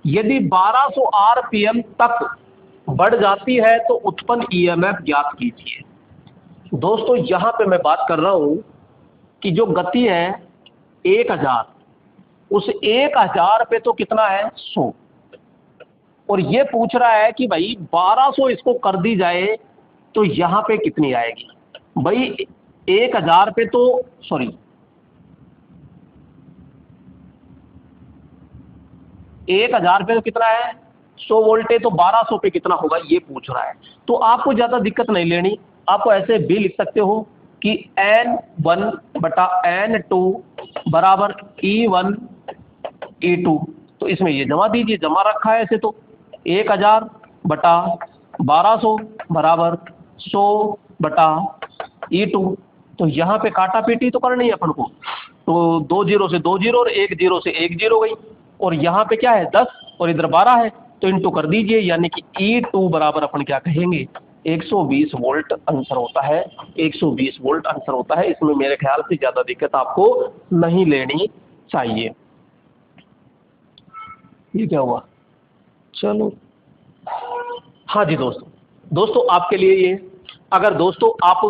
A: यदि 1200 आरपीएम तक बढ़ जाती है तो उत्पन्न ईएमएफ ज्ञात कीजिए। दोस्तों यहां पे मैं बात कर रहा हूं कि जो गति है 1000, उस 1000 पे तो कितना है 100, और ये पूछ रहा है कि भाई 1200 इसको कर दी जाए तो यहां पे कितनी आएगी। भाई 1000 पे तो सॉरी 1000 पे तो कितना है 100 वोल्ट है, तो 1200 पे कितना होगा ये पूछ रहा है। तो आपको ज्यादा दिक्कत नहीं लेनी, आपको ऐसे भी लिख सकते हो कि N1 बटा N2 बराबर E1 E2। तो इसमें ये जमा दीजिए, जमा रखा है ऐसे, तो 1000 बटा 1200 बराबर 100 बटा E2। तो यहाँ पे काटा पीटी तो करनी है अपन को, तो 2 जीरो से 2 जीरो और 1 जीरो से 1 जीरो गई, और यहाँ पे क्या है 10 और इधर 12 है, तो इनटू कर दीजिए, यानी कि E2 बराबर अपन क्या कहेंगे 120 वोल्ट आंसर होता है, 120 वोल्ट आंसर होता है। इसमें मेरे ख्याल से ज़्यादा दिक्कत आपको नहीं लेनी चाहिए। ये क्या हुआ, चलो हाँ जी दोस्तों आपके लिए ये, अगर दोस्तों आप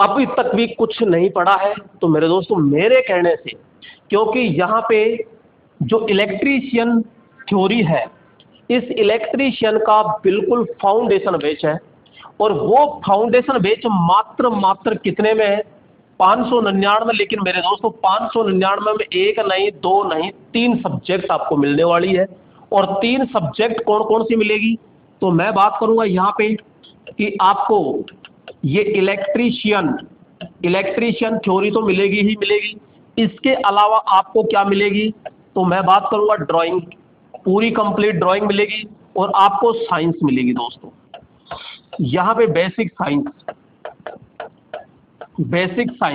A: अभी तक भी कुछ नहीं पढ़ा है तो मेरे दोस्तों मेरे कहने से, क्योंकि यहाँ पे जो इलेक्ट्रीशियन थ्योरी है, इस इलेक्ट्रीशियन का बिल्कुल फाउंडेशन बेच है, और वो फाउंडेशन बेच मात्र कितने में है 599। लेकिन मेरे दोस्तों 599 में एक नहीं, दो नहीं, 3 सब्जेक्ट आपको मिलने वाली है। और 3 सब्जेक्ट कौन कौन सी मिलेगी, तो मैं बात करूंगा यहाँ पे कि आपको ये इलेक्ट्रीशियन थ्योरी तो मिलेगी ही मिलेगी, इसके अलावा आपको क्या मिलेगी, तो मैं बात करूंगा ड्राइंग, पूरी कंप्लीट ड्राइंग मिलेगी, और आपको साइंस मिलेगी दोस्तों। यहाँ पे बेसिक साइंस,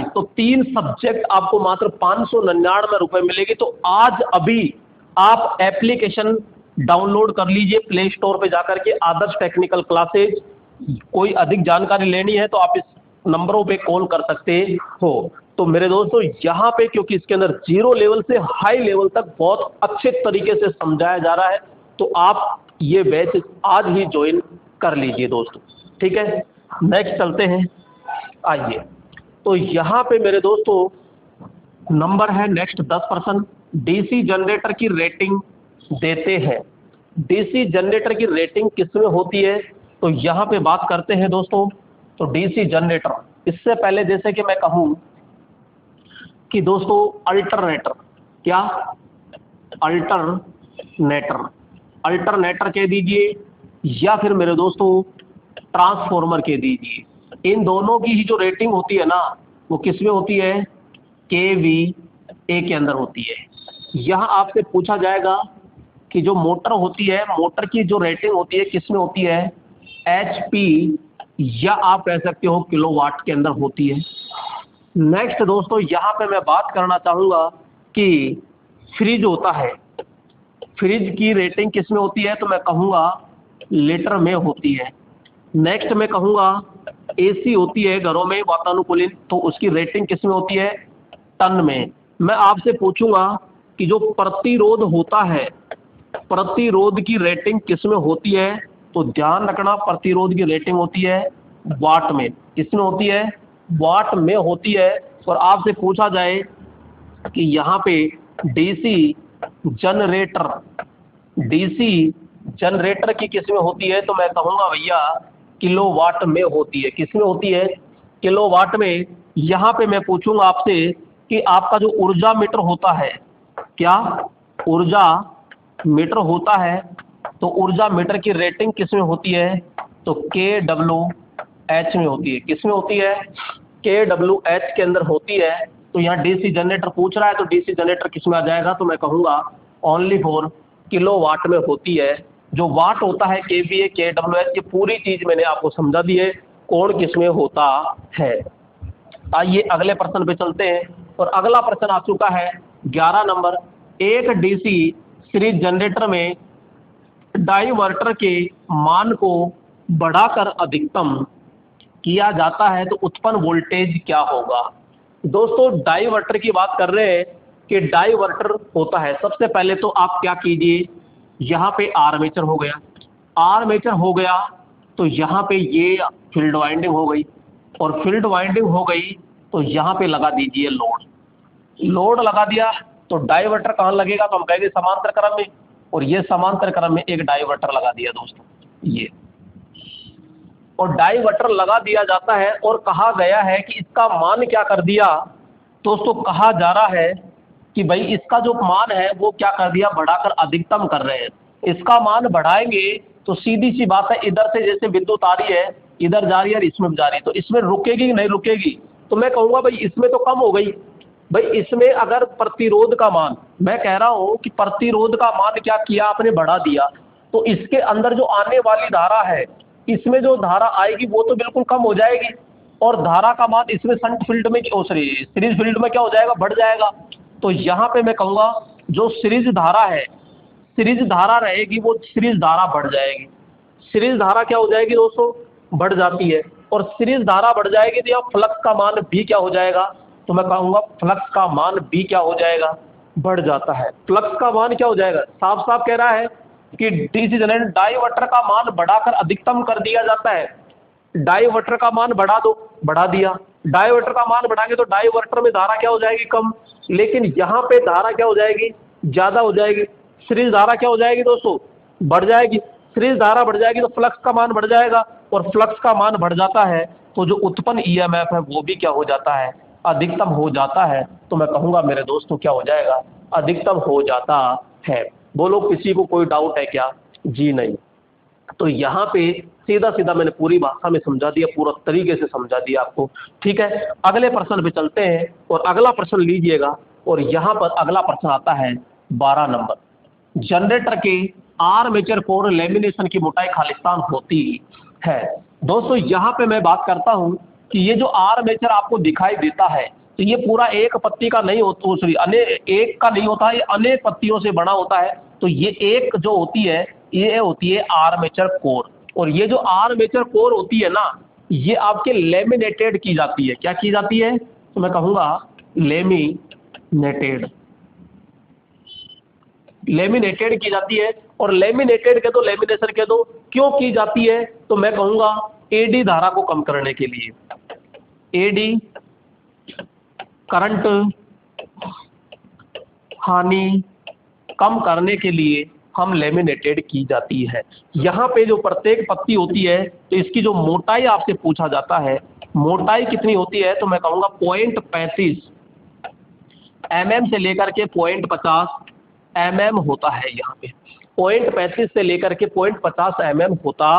A: तो 3 सब्जेक्ट आपको मात्र 599 रुपए मिलेगी। तो आज अभी आप एप्लीकेशन डाउनलोड कर लीजिए प्ले स्टोर पे जाकर के, आदर्श टेक्निकल क्लासेज। कोई अधिक जानकारी लेनी है तो आप इस नंबरों पे कॉल कर सकते हो। तो मेरे दोस्तों यहाँ पे क्योंकि इसके अंदर 0 लेवल से हाई लेवल तक बहुत अच्छे तरीके से समझाया जा रहा है, तो आप ये बैच आज ही ज्वाइन कर लीजिए दोस्तों, ठीक है। नेक्स्ट चलते हैं, आइए। तो यहाँ पे मेरे दोस्तों नंबर है नेक्स्ट 10%। डीसी जनरेटर की रेटिंग देते हैं। डीसी जनरेटर की रेटिंग किसमें होती है, तो यहाँ पे बात करते हैं दोस्तों। तो डीसी जनरेटर, इससे पहले जैसे कि मैं कहूँ कि दोस्तों अल्टरनेटर, क्या अल्टरनेटर कह दीजिए, या फिर मेरे दोस्तों ट्रांसफॉर्मर कह दीजिए। इन दोनों की ही जो रेटिंग होती है ना, वो किसमें होती है KVA के अंदर होती है। यहाँ आपसे पूछा जाएगा कि जो मोटर होती है, मोटर की जो रेटिंग होती है किसमें होती है HP, या आप कह सकते हो किलोवाट के अंदर होती है। नेक्स्ट दोस्तों यहाँ पे मैं बात करना चाहूँगा कि फ्रिज होता है, फ्रिज की रेटिंग किसमें होती है, तो मैं कहूँगा लीटर में होती है। नेक्स्ट मैं कहूँगा AC होती है घरों में वातानुकूलित, तो उसकी रेटिंग किसमें होती है टन में। मैं आपसे पूछूंगा कि जो प्रतिरोध होता है, प्रतिरोध की रेटिंग किसमें होती है, तो ध्यान रखना प्रतिरोध की रेटिंग होती है वाट में। किसमें होती है वाट में होती है। और आपसे पूछा जाए कि यहाँ पे डीसी जनरेटर की किसमें होती है, तो मैं कहूँगा भैया किलोवाट में होती है। किसमें होती है किलोवाट में। यहाँ पे मैं पूछूंगा आपसे कि आपका जो ऊर्जा मीटर होता है, क्या ऊर्जा मीटर होता है, तो ऊर्जा मीटर की रेटिंग किसमें होती है, तो KW एच में होती है। किस में होती है? KWH के अंदर होती है। तो यहाँ डीसी जनरेटर पूछ रहा है, तो डीसी जनरेटर किस में आ जाएगा? तो मैं कहूँगा ओनली फॉर किलोवाट में होती है। जो वाट होता है KVA, KWH, ये पूरी चीज़ मैंने आपको समझा दी है कौन किस में होता है। आइए अगले प्रश्न पे चलते हैं। और अगला प्रश्न आ चुका है 11 नंबर। एक डीसी सीरीज जनरेटर में डाइवर्टर के मान को बढ़ाकर अधिकतम किया जाता है तो उत्पन्न वोल्टेज क्या होगा? दोस्तों डाइवर्टर की बात कर रहे हैं कि डाइवर्टर होता है, सबसे पहले तो आप क्या कीजिए, यहाँ पे आर्मेचर हो गया, आर्मेचर हो गया तो यहाँ पे ये फील्ड वाइंडिंग हो गई, और फील्ड वाइंडिंग हो गई तो यहाँ पे लगा दीजिए लोड। लोड लगा दिया तो डाइवर्टर कहाँ लगेगा? तो हम कहेंगे समांतर क्रम में, और ये समांतर क्रम में एक डाइवर्टर लगा दिया दोस्तों ये, और डाइवर्टर लगा दिया जाता है। और कहा गया है कि इसका मान क्या कर दिया दोस्तों? कहा जा रहा है कि भाई इसका जो मान है वो क्या कर दिया? बढ़ाकर अधिकतम कर रहे हैं। इसका मान बढ़ाएंगे तो सीधी सी बात है, इधर से जैसे विद्युत आ रही है, इधर जा रही है और इसमें भी जा रही है, तो इसमें रुकेगी कि नहीं रुकेगी? तो मैं कहूँगा भाई इसमें तो कम हो गई। भाई इसमें अगर प्रतिरोध का मान, मैं कह रहा हूँ कि प्रतिरोध का मान क्या किया आपने? बढ़ा दिया, तो इसके अंदर जो आने वाली धारा है, इसमें जो धारा आएगी वो तो बिल्कुल कम हो जाएगी, और धारा का मान इसमें शंट फील्ड में, सीरीज फील्ड में क्या हो जाएगा? बढ़ जाएगा। तो यहाँ पे मैं कहूँगा जो सीरीज धारा है, सीरीज धारा रहेगी वो सीरीज धारा बढ़ जाएगी। सीरीज धारा क्या हो जाएगी दोस्तों? बढ़ जाती है, और सीरीज धारा बढ़ जाएगी तो यहाँ फ्लक्स का मान भी क्या हो जाएगा? तो मैं कहूँगा फ्लक्स का मान भी क्या हो जाएगा? बढ़ जाता है। फ्लक्स का मान क्या हो जाएगा? साफ साफ कह रहा है कि डीसी जनरेटर डाइवर्टर का मान बढ़ाकर अधिकतम कर दिया जाता है। डाइवर्टर का मान बढ़ा दो, बढ़ा दिया, डाइवर्टर का मान बढ़ाएंगे तो डाइवर्टर में धारा क्या हो जाएगी? कम, लेकिन यहाँ पे धारा क्या हो जाएगी? ज़्यादा हो जाएगी। सीरीज धारा क्या हो जाएगी दोस्तों? बढ़ जाएगी। सीरीज धारा बढ़ जाएगी तो फ्लक्स का मान बढ़ जाएगा, और फ्लक्स का मान बढ़ जाता है तो जो उत्पन्न ईएमएफ है वो भी क्या हो जाता है? अधिकतम हो जाता है। तो मैं कहूँगा मेरे दोस्तों क्या हो जाएगा? अधिकतम हो जाता है। बोलो किसी को कोई डाउट है क्या? जी नहीं। तो यहाँ पे सीधा सीधा मैंने पूरी भाषा में समझा दिया, पूरा तरीके से समझा दिया आपको। ठीक है, अगले प्रश्न पे चलते हैं, और अगला प्रश्न लीजिएगा। और यहाँ पर अगला प्रश्न आता है 12 नंबर। जनरेटर के आर्मेचर कोर लेमिनेशन की मोटाई खालिस्तान होती है। दोस्तों यहाँ पे मैं बात करता हूँ कि ये जो आर्मेचर आपको दिखाई देता है, तो ये पूरा एक पत्ती का नहीं होता, सॉरी एक का नहीं होता है, ये अनेक पत्तियों से बना होता है। तो ये एक जो होती है ये होती है आर्मेचर कोर, और ये जो आर्मेचर कोर होती है ना, ये आपके लेमिनेटेड की जाती है। क्या की जाती है? तो मैं कहूँगा लेमिनेटेड, लेमिनेटेड की जाती है। और लेमिनेटेड के दो, लेमिनेशन के दो, क्यों की जाती है? तो मैं कहूँगा एडी धारा को कम करने के लिए, एडी करंट हानि कम करने के लिए हम लेमिनेटेड की जाती है। यहाँ पे जो प्रत्येक पत्ती होती है तो इसकी जो मोटाई आपसे पूछा जाता है, मोटाई कितनी होती है? तो मैं कहूँगा 0.35 mm से लेकर के 0.50 mm होता है। यहाँ पे 0.35 से लेकर के 0.50 mm होता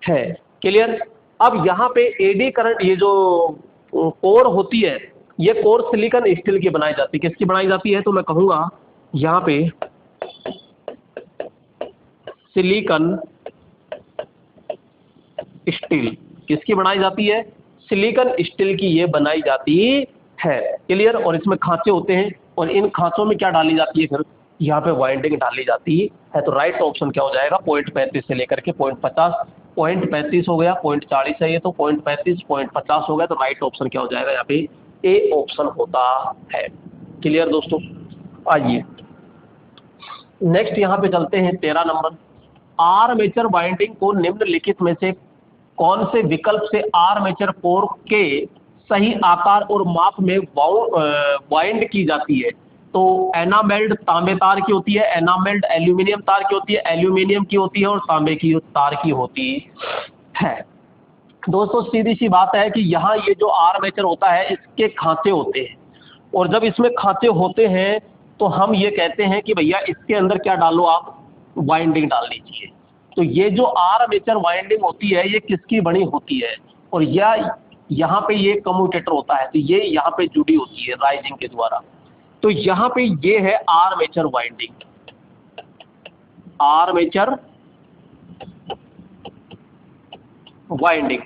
A: है। क्लियर? अब यहाँ पे एडी करंट, ये जो कोर होती है, ये कोर सिलिकॉन स्टील की बनाई जाती है। किसकी बनाई जाती है? तो मैं कहूँगा यहाँ पे सिलिकॉन स्टील, किसकी बनाई जाती है? सिलिकॉन स्टील की ये बनाई जाती है। क्लियर? और इसमें खांचे होते हैं, और इन खांचों में क्या डाली जाती है? फिर यहाँ पे वाइंडिंग डाली जाती है। तो राइट ऑप्शन क्या हो जाएगा? 0.35 से लेकर के 0.50, 0.35 हो गया, 0.40 है ये, तो 0.35, 0.50 हो गया, तो राइट ऑप्शन क्या हो जाएगा? यहाँ पे ए ऑप्शन होता है। क्लियर दोस्तों? आइए नेक्स्ट यहाँ पे चलते हैं 13 नंबर। आर्मेचर वाइंडिंग को निम्नलिखित में से कौन से विकल्प से आर्मेचर कोर के सही आकार और माप में वाइंड की जाती है? तो एनामेल्ड तांबे तार की होती है, एनामेल्ड एल्यूमिनियम तार की होती है, एल्यूमिनियम की होती है, और तांबे की तार की होती है। दोस्तों सीधी सी बात है कि यहाँ ये जो आर्मेचर होता है इसके खांचे होते हैं, और जब इसमें खांचे होते हैं तो हम ये कहते हैं कि भैया इसके अंदर क्या डालो? आप वाइंडिंग डाल लीजिए। तो ये जो आर्मेचर वाइंडिंग होती है ये किसकी बनी होती है? और या यहाँ पे ये कम्यूटेटर होता है, तो ये यहाँ पे जुड़ी होती है राइजिंग के द्वारा। तो यहाँ पे ये है आर्मेचर वाइंडिंग, आर्मेचर वाइंडिंग।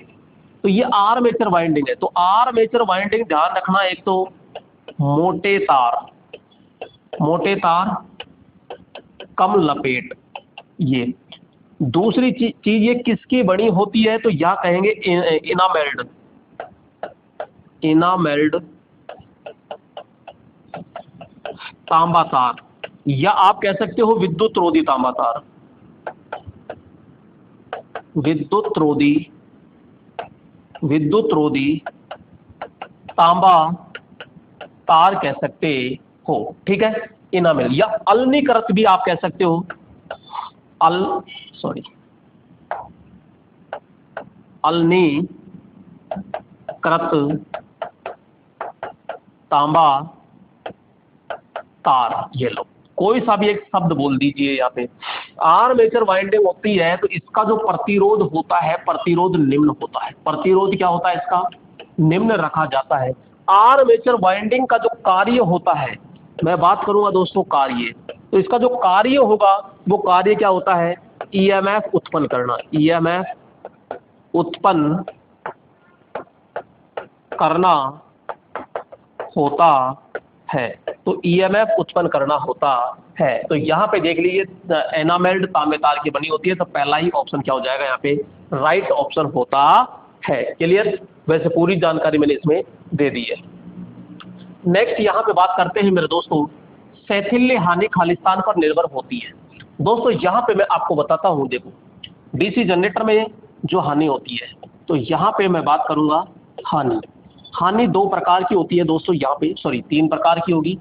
A: तो ये आर्मेचर वाइंडिंग है। तो आर्मेचर वाइंडिंग ध्यान रखना, एक तो मोटे तार कम लपेट, ये दूसरी चीज ये किसकी बनी होती है, तो यह कहेंगे इनामेल्ड तांबा तार, या आप कह सकते हो विद्युत रोधी तांबा तार, विद्युत रोधी तांबा तार कह सकते हो। ठीक है, इनामेल या अलनीकृत भी आप कह सकते हो, अलनीकृत तांबा तार। ये लो, कोई सा भी एक शब्द बोल दीजिए यहाँ पे। आर्मेचर वाइंडिंग होती है तो इसका जो प्रतिरोध होता है, प्रतिरोध निम्न होता है। प्रतिरोध क्या होता है इसका, निम्न रखा जाता है। आर्मेचर वाइंडिंग का जो कार्य होता है, मैं बात करूंगा दोस्तों कार्य, तो इसका जो कार्य होगा वो कार्य क्या होता है, ईएमएफ उत्पन्न करना, ईएमएफ उत्पन्न करना होता है। तो ईएमएफ उत्पन्न करना होता है। तो यहाँ पे देख लीजिए एनामेल्ड तांबे तार की बनी होती है, तो पहला ही ऑप्शन क्या हो जाएगा यहाँ पे, राइट ऑप्शन होता है। क्लियर, वैसे पूरी जानकारी मैंने इसमें दे दी है। नेक्स्ट यहाँ पे बात करते हैं मेरे दोस्तों, शैथिल्य हानि खालिस्तान पर निर्भर होती है। दोस्तों यहाँ पे मैं आपको बताता हूँ, देखो डीसी जनरेटर में जो हानि होती है, तो यहाँ पे मैं बात करूंगा हानि दो प्रकार की होती है दोस्तों, यहाँ पे तीन प्रकार की होगी।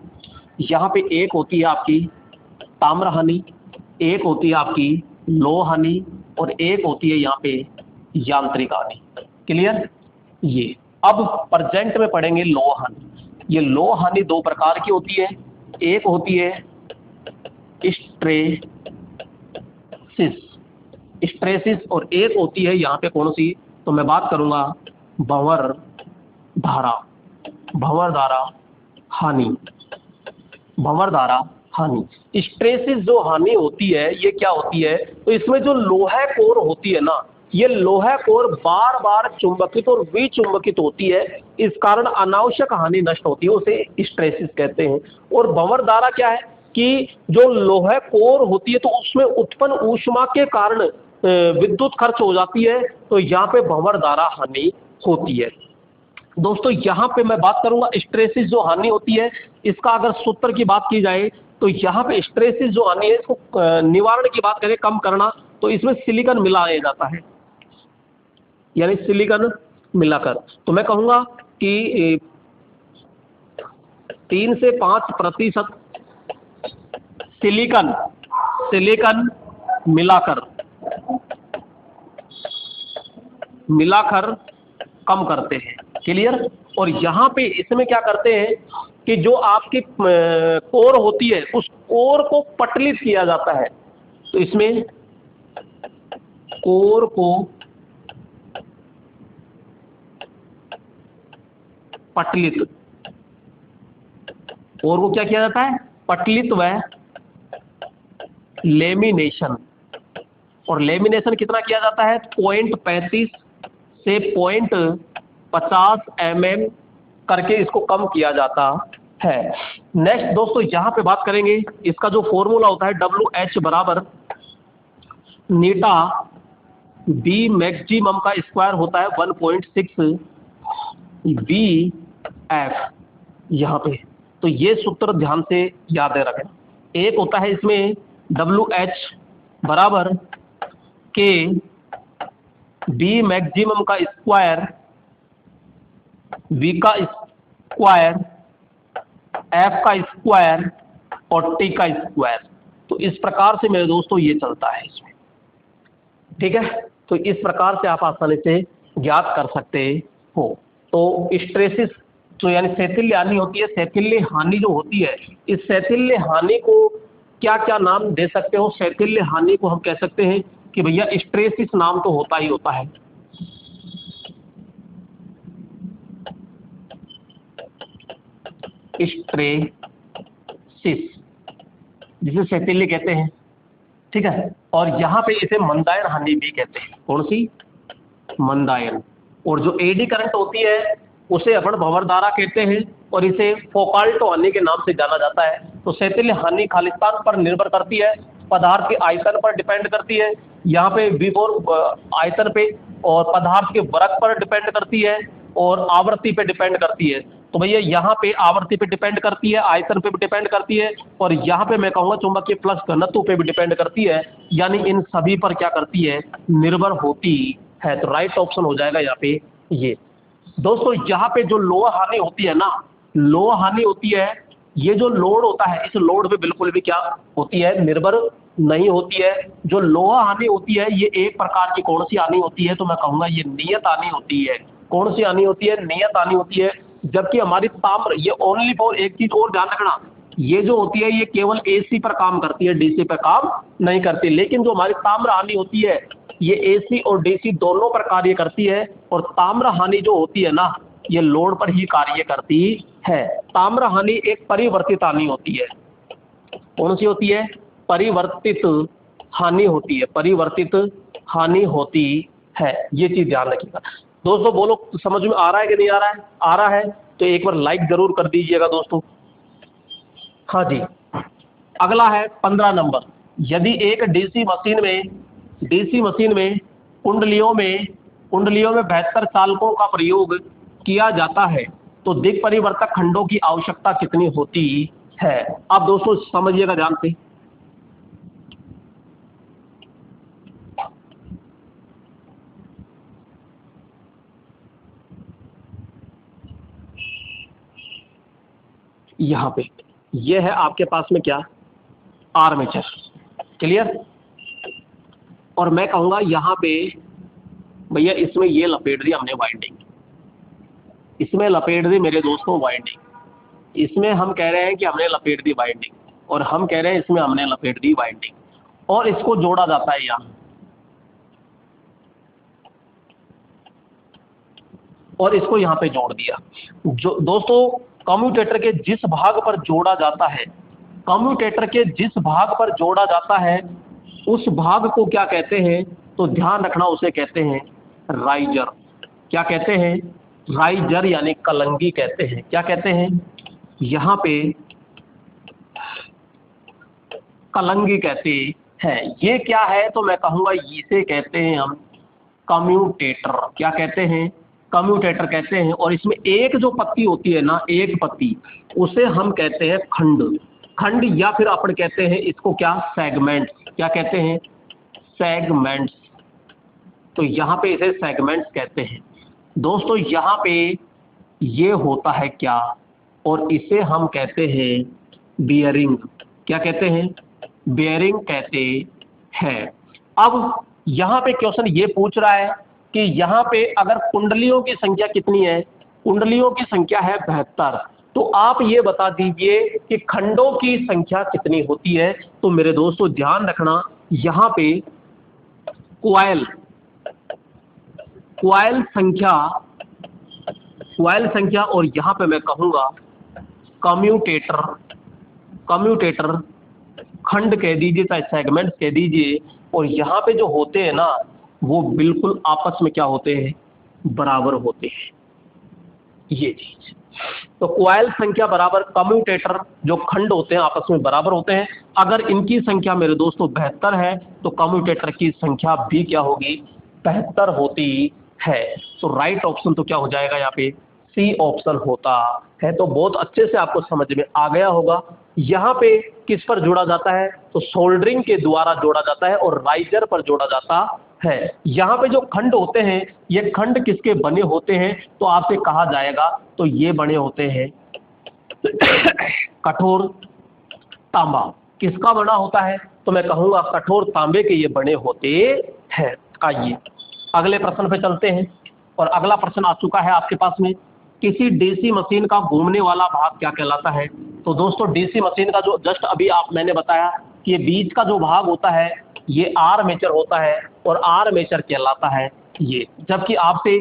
A: यहाँ पे एक होती है आपकी ताम्र हानि, एक होती है आपकी लोह हानि, और एक होती है यहाँ पे यांत्रिक हानि। क्लियर, ये अब प्रेजेंट में पढ़ेंगे लोह हानि। ये लोह हानि दो प्रकार की होती है, एक होती है स्ट्रेसिस और एक होती है यहाँ पे कौन सी, तो मैं बात करूंगा भंवर धारा हानि। स्ट्रेसिस जो हानि होती है ये क्या होती है, तो इसमें जो लोहा कोर होती है ना, ये लोहा कोर बार बार चुंबकित और विचुंबकित होती है, इस कारण अनावश्यक हानि नष्ट होती है, उसे स्ट्रेसिस कहते हैं। और भंवर धारा क्या है कि जो लोहा कोर होती है तो उसमें उत्पन्न ऊष्मा के कारण विद्युत खर्च हो जाती है, तो यहाँ पे भंवर धारा हानि होती है। दोस्तों यहाँ पे मैं बात करूंगा स्ट्रेसिस जो हानि होती है, इसका अगर सूत्र की बात की जाए तो यहाँ पे स्ट्रेसिस जो हानि है इसको निवारण की बात करें, कम करना, तो इसमें सिलिकॉन मिलाया जाता है, यानी सिलिकॉन मिलाकर। तो मैं कहूंगा कि 3 से 5% सिलिकॉन मिलाकर कम करते हैं। क्लियर, और यहाँ पे इसमें क्या करते हैं कि जो आपकी कोर होती है उस कोर को पटलित किया जाता है, तो इसमें कोर को क्या किया जाता है, पटलित व लेमिनेशन। और लेमिनेशन कितना किया जाता है, 0.35 से 0.50 mm करके इसको कम किया जाता है। नेक्स्ट दोस्तों यहाँ पे बात करेंगे, इसका जो फॉर्मूला होता है WH बराबर नीटा बी मैक्सिमम का स्क्वायर होता है 1.6 BF यहाँ पे। तो ये सूत्र ध्यान से याद रखें। एक होता है इसमें WH बराबर के बी मैक्सिमम का स्क्वायर, V का स्क्वायर, F का स्क्वायर और T का स्क्वायर। तो इस प्रकार से मेरे दोस्तों ये चलता है इसमें। ठीक है, तो इस प्रकार से आप आसानी से ज्ञात कर सकते हो। तो स्ट्रेसिस जो यानी शैथिल्य हानि होती है, शैथिल्य हानि जो होती है, इस शैथिल्य हानि को क्या क्या नाम दे सकते हो, शैथिल्य हानि को हम कह सकते हैं कि भैया स्ट्रेसिस नाम तो होता ही होता है। स्ट्रेसिस, जिसे सेटिल्य कहते हैं, ठीक है। और यहाँ पे इसे मंदायन हानि भी कहते हैं। कौन सी? मंदायन। और जो एडी करंट होती है उसे अपन भंवर धारा कहते हैं और इसे फोकाल्टो हानि के नाम से जाना जाता है। तो सेटिल्य हानि खालिस्तान पर निर्भर करती है, पदार्थ के आयतन पर डिपेंड करती है, यहाँ पे विभोर आयतन पे, और पदार्थ के वर्ग पर डिपेंड करती है, और आवृत्ति पे डिपेंड करती है। तो भैया यहाँ पे आवृत्ति पे डिपेंड करती है, आयतन पे भी डिपेंड करती है, और यहाँ पे मैं कहूँगा चुंबकीय फ्लक्स घनत्व पे भी डिपेंड करती है, यानी इन सभी पर क्या करती है? निर्भर होती है। तो राइट ऑप्शन हो जाएगा यहाँ पे ये। दोस्तों यहाँ पे जो लोहा हानि होती है ना, लोहा हानि होती है, ये जो लोड होता है इस लोड पे बिल्कुल भी क्या होती है? निर्भर नहीं होती है। जो लोहा हानि होती है ये एक प्रकार की कौन सी हानि होती है? तो मैं कहूंगा ये नियत हानि होती है। कौन सी हानि होती है? नियत हानि होती है। जबकि हमारी ताम्र, ये ओनली फॉर, एक चीज और ध्यान रखना, ये जो होती है ये केवल एसी पर काम करती है, डीसी पर काम नहीं करती। लेकिन जो हमारी ताम्र हानि होती है ये एसी और डीसी दोनों पर कार्य करती है, और ताम्र हानि जो होती है ना ये लोड पर ही कार्य करती है। ताम्र हानि एक परिवर्तित हानि होती है। कौन सी होती है? परिवर्तित हानि होती है, परिवर्तित हानि होती है। ये चीज ध्यान रखिएगा दोस्तों। बोलो समझ में आ रहा है कि नहीं आ रहा है? आ रहा है तो एक बार लाइक जरूर कर दीजिएगा दोस्तों। हाँ जी, अगला है 15 नंबर। यदि एक डीसी मशीन में कुंडलियों में 72 चालकों का प्रयोग किया जाता है तो दिक् परिवर्तक खंडों की आवश्यकता कितनी होती है? अब दोस्तों समझिएगा ध्यान से। यहां पे ये है आपके पास में क्या? आर्मेचर। क्लियर? और मैं कहूंगा यहां पे भैया इसमें ये लपेट दी हमने वाइंडिंग, इसमें लपेट दी मेरे दोस्तों वाइंडिंग, इसमें हम कह रहे हैं कि हमने लपेट दी वाइंडिंग, और हम कह रहे हैं इसमें हमने लपेट दी वाइंडिंग, और इसको जोड़ा जाता है यहां, और इसको यहां पे जोड़ दिया। जो दोस्तों कम्यूटेटर के जिस भाग पर जोड़ा जाता है, कम्यूटेटर के जिस भाग पर जोड़ा जाता है उस भाग को क्या कहते हैं? तो ध्यान रखना, उसे कहते हैं राइजर। क्या कहते हैं? राइजर यानी कलंगी कहते हैं। क्या कहते हैं? यहां पे कलंगी कहते हैं। ये क्या है? तो मैं कहूंगा इसे कहते हैं हम कम्यूटेटर। क्या कहते हैं? कम्यूटेटर कहते हैं। और इसमें एक जो पत्ती होती है ना, एक पत्ती, उसे हम कहते हैं खंड। खंड, या फिर अपन कहते हैं इसको क्या? सेगमेंट्स। क्या कहते हैं? सेगमेंट्स। तो यहाँ पे इसे सेगमेंट्स कहते हैं दोस्तों। यहाँ पे ये होता है क्या? और इसे हम कहते हैं बियरिंग। क्या कहते हैं? बियरिंग कहते हैं। अब यहाँ पे क्वेश्चन ये पूछ रहा है कि यहाँ पे अगर कुंडलियों की संख्या कितनी है? कुंडलियों की संख्या है 72। तो आप ये बता दीजिए कि खंडों की संख्या कितनी होती है? तो मेरे दोस्तों ध्यान रखना, यहाँ पे क्वाइल संख्या और यहाँ पे मैं कहूंगा कम्यूटेटर खंड कह दीजिए, चाहे सेगमेंट्स कह दीजिए। और यहाँ पे जो होते हैं ना वो बिल्कुल आपस में क्या होते हैं? बराबर होते हैं, ये चीज। तो क्वाइल संख्या बराबर कम्यूटेटर जो खंड होते हैं आपस में बराबर होते हैं। अगर इनकी संख्या मेरे दोस्तों 72 है तो कम्यूटेटर की संख्या भी क्या होगी? 72 होती है। तो राइट ऑप्शन तो क्या हो जाएगा यहाँ पे? सी ऑप्शन होता है। तो बहुत अच्छे से आपको समझ में आ गया होगा। यहाँ पे किस पर जोड़ा जाता है? तो सोल्डरिंग के द्वारा जोड़ा जाता है और राइजर पर जोड़ा जाता है। यहाँ पे जो खंड होते हैं ये खंड किसके बने होते हैं? तो आपसे कहा जाएगा तो ये बने होते हैं कठोर तांबा। किसका बना होता है? तो मैं कहूंगा कठोर तांबे के ये बने होते हैं। आइए अगले प्रश्न पे चलते हैं। और अगला प्रश्न आ चुका है आपके पास में, किसी डीसी मशीन का घूमने वाला भाग क्या कहलाता है? तो दोस्तों डीसी मशीन का जो जस्ट अभी मैंने बताया कि ये बीच का जो भाग होता है ये आर्मेचर होता है, और आर्मेचर कहलाता है ये। जबकि आपसे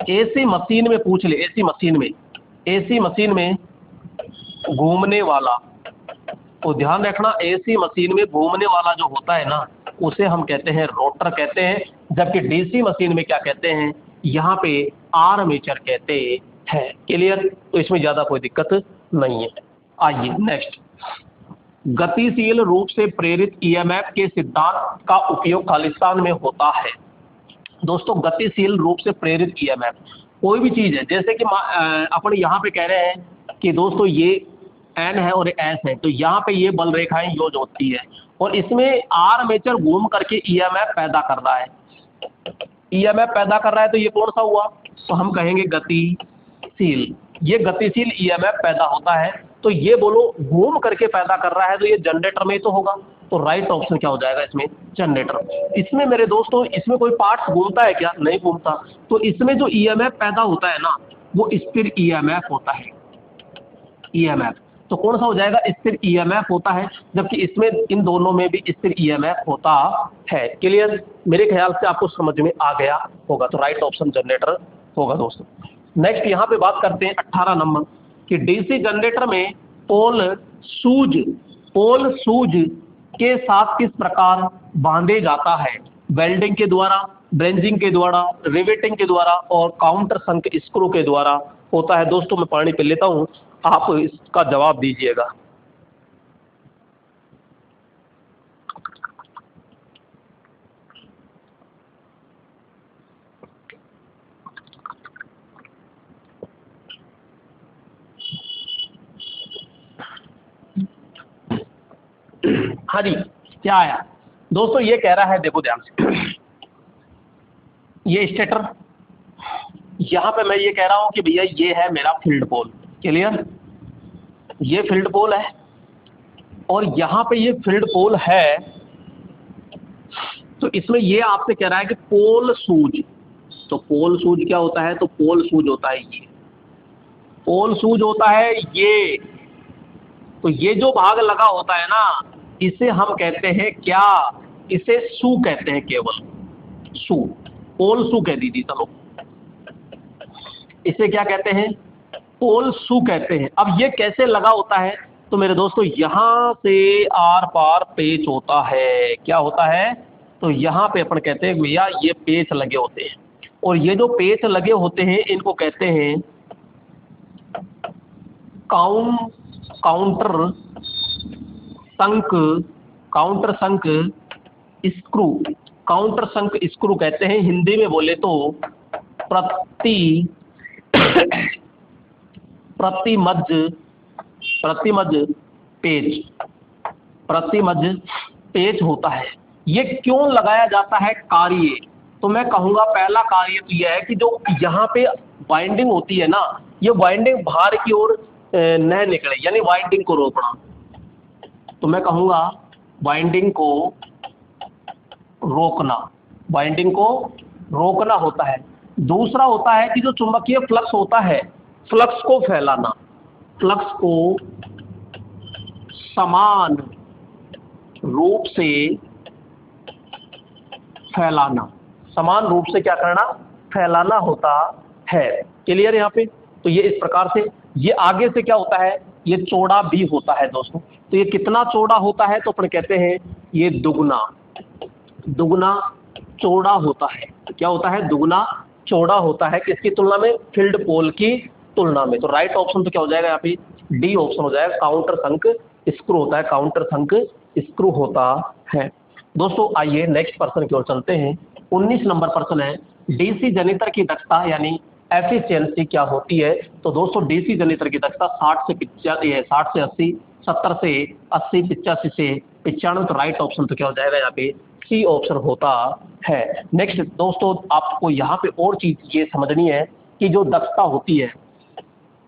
A: एसी मशीन में पूछ ले, एसी मशीन में घूमने वाला, तो ध्यान रखना एसी मशीन में घूमने वाला जो होता है ना उसे हम कहते हैं रोटर कहते हैं, जबकि डीसी मशीन में क्या कहते हैं, यहाँ पे आर्मेचर कहते हैं। क्लियर? तो इसमें ज्यादा कोई दिक्कत नहीं है। आइए नेक्स्ट, गतिशील रूप से प्रेरित ईएमएफ के सिद्धांत का उपयोग खालिस्तान में होता है। दोस्तों गतिशील रूप से प्रेरित ईएमएफ कोई भी चीज है, जैसे कि अपन यहाँ पे कह रहे हैं कि दोस्तों ये एन है और एस है, तो यहाँ पे ये बल रेखाएं यूज होती है और इसमें आर्मेचर घूम करके ईएमएफ पैदा कर रहा है, ईएमएफ पैदा कर रहा है, तो ये कौन सा हुआ, तो हम कहेंगे गतिशील। ये गतिशील ईएमएफ पैदा होता है, तो ये बोलो घूम करके पैदा कर रहा है, तो ये जनरेटर में तो होगा, तो राइट ऑप्शन क्या हो जाएगा इसमें, जनरेटर। इसमें मेरे दोस्तों इसमें कोई पार्ट्स घूमता है क्या, नहीं घूमता, तो इसमें जो ईएमएफ पैदा होता है ना वो स्थिर ईएमएफ होता है, ईएमएफ, तो कौन सा हो जाएगा, स्थिर ईएमएफ होता है, जबकि इसमें इन दोनों में भी स्थिर ईएमएफ होता है। क्लियर? मेरे ख्याल से आपको समझ में आ गया होगा, तो राइट ऑप्शन जनरेटर होगा दोस्तों। नेक्स्ट यहाँ पे बात करते हैं 18 नंबर कि डीसी जनरेटर में पोल सूज के साथ किस प्रकार बांधे जाता है, वेल्डिंग के द्वारा, ब्रेंजिंग के द्वारा, रिवेटिंग के द्वारा और काउंटर संक स्क्रू के द्वारा होता है। दोस्तों मैं पानी पी लेता हूँ, आप इसका जवाब दीजिएगा। हाँ जी, क्या आया दोस्तों, ये कह रहा है, देखो ध्यान से, ये स्टेटर, यहां पे मैं ये कह रहा हूं कि भैया ये है मेरा फील्ड पोल। क्लियर? ये फील्ड पोल है और यहां पे ये फील्ड पोल है, तो इसमें ये आपसे कह रहा है कि पोल सूज, तो पोल सूज क्या होता है, तो पोल सूज होता है ये, पोल सूज होता है ये, तो ये जो भाग लगा होता है ना इसे हम कहते हैं क्या, इसे सू कहते हैं, केवल सू, पोल सू कह दीजिए, चलो इसे क्या कहते हैं, पोल सू कहते हैं। अब ये कैसे लगा होता है, तो मेरे दोस्तों यहां से आर पार पेच होता है, क्या होता है, तो यहां पे अपन कहते हैं भैया ये पेच लगे होते हैं, और ये जो पेच लगे होते हैं इनको कहते हैं काउंटर संक स्क्रू, काउंटर संक स्क्रू कहते हैं। हिंदी में बोले तो प्रतिमज पेच होता है। ये क्यों लगाया जाता है, कार्य, तो मैं कहूंगा पहला कार्य तो यह है कि जो यहाँ पे वाइंडिंग होती है ना, ये वाइंडिंग बाहर की ओर न निकले, यानी वाइंडिंग को रोकना, तो मैं कहूंगा वाइंडिंग को रोकना होता है। दूसरा होता है कि जो चुंबकीय फ्लक्स होता है, फ्लक्स को फैलाना, फ्लक्स को समान रूप से फैलाना, समान रूप से क्या करना, फैलाना होता है। क्लियर यहाँ पे? तो ये इस प्रकार से, ये आगे से क्या होता है, ये चौड़ा भी होता है दोस्तों, तो ये कितना चौड़ा होता है, तो अपन कहते हैं ये दुगना चौड़ा होता है। क्या होता है, दुगना चौड़ा होता है, किसकी तुलना में, फील्ड पोल की तुलना में। तो राइट ऑप्शन तो क्या हो जाएगा यहाँ पे, डी ऑप्शन हो जाएगा, काउंटर संक स्क्रू होता है, काउंटर संक स्क्रू होता है। दोस्तों आइए नेक्स्ट प्रश्न की ओर चलते हैं। 19 नंबर प्रश्न है, डीसी जनरेटर की दक्षता यानी एफिशिएंसी क्या होती है। तो दोस्तों डीसी जनरेटर की दक्षता 60 से 80, 70 से 80, 85 से 95, तो राइट ऑप्शन तो क्या हो जाएगा यहाँ पे, सी ऑप्शन होता है। नेक्स्ट दोस्तों आपको यहाँ पे और चीज ये समझनी है कि जो दक्षता होती है,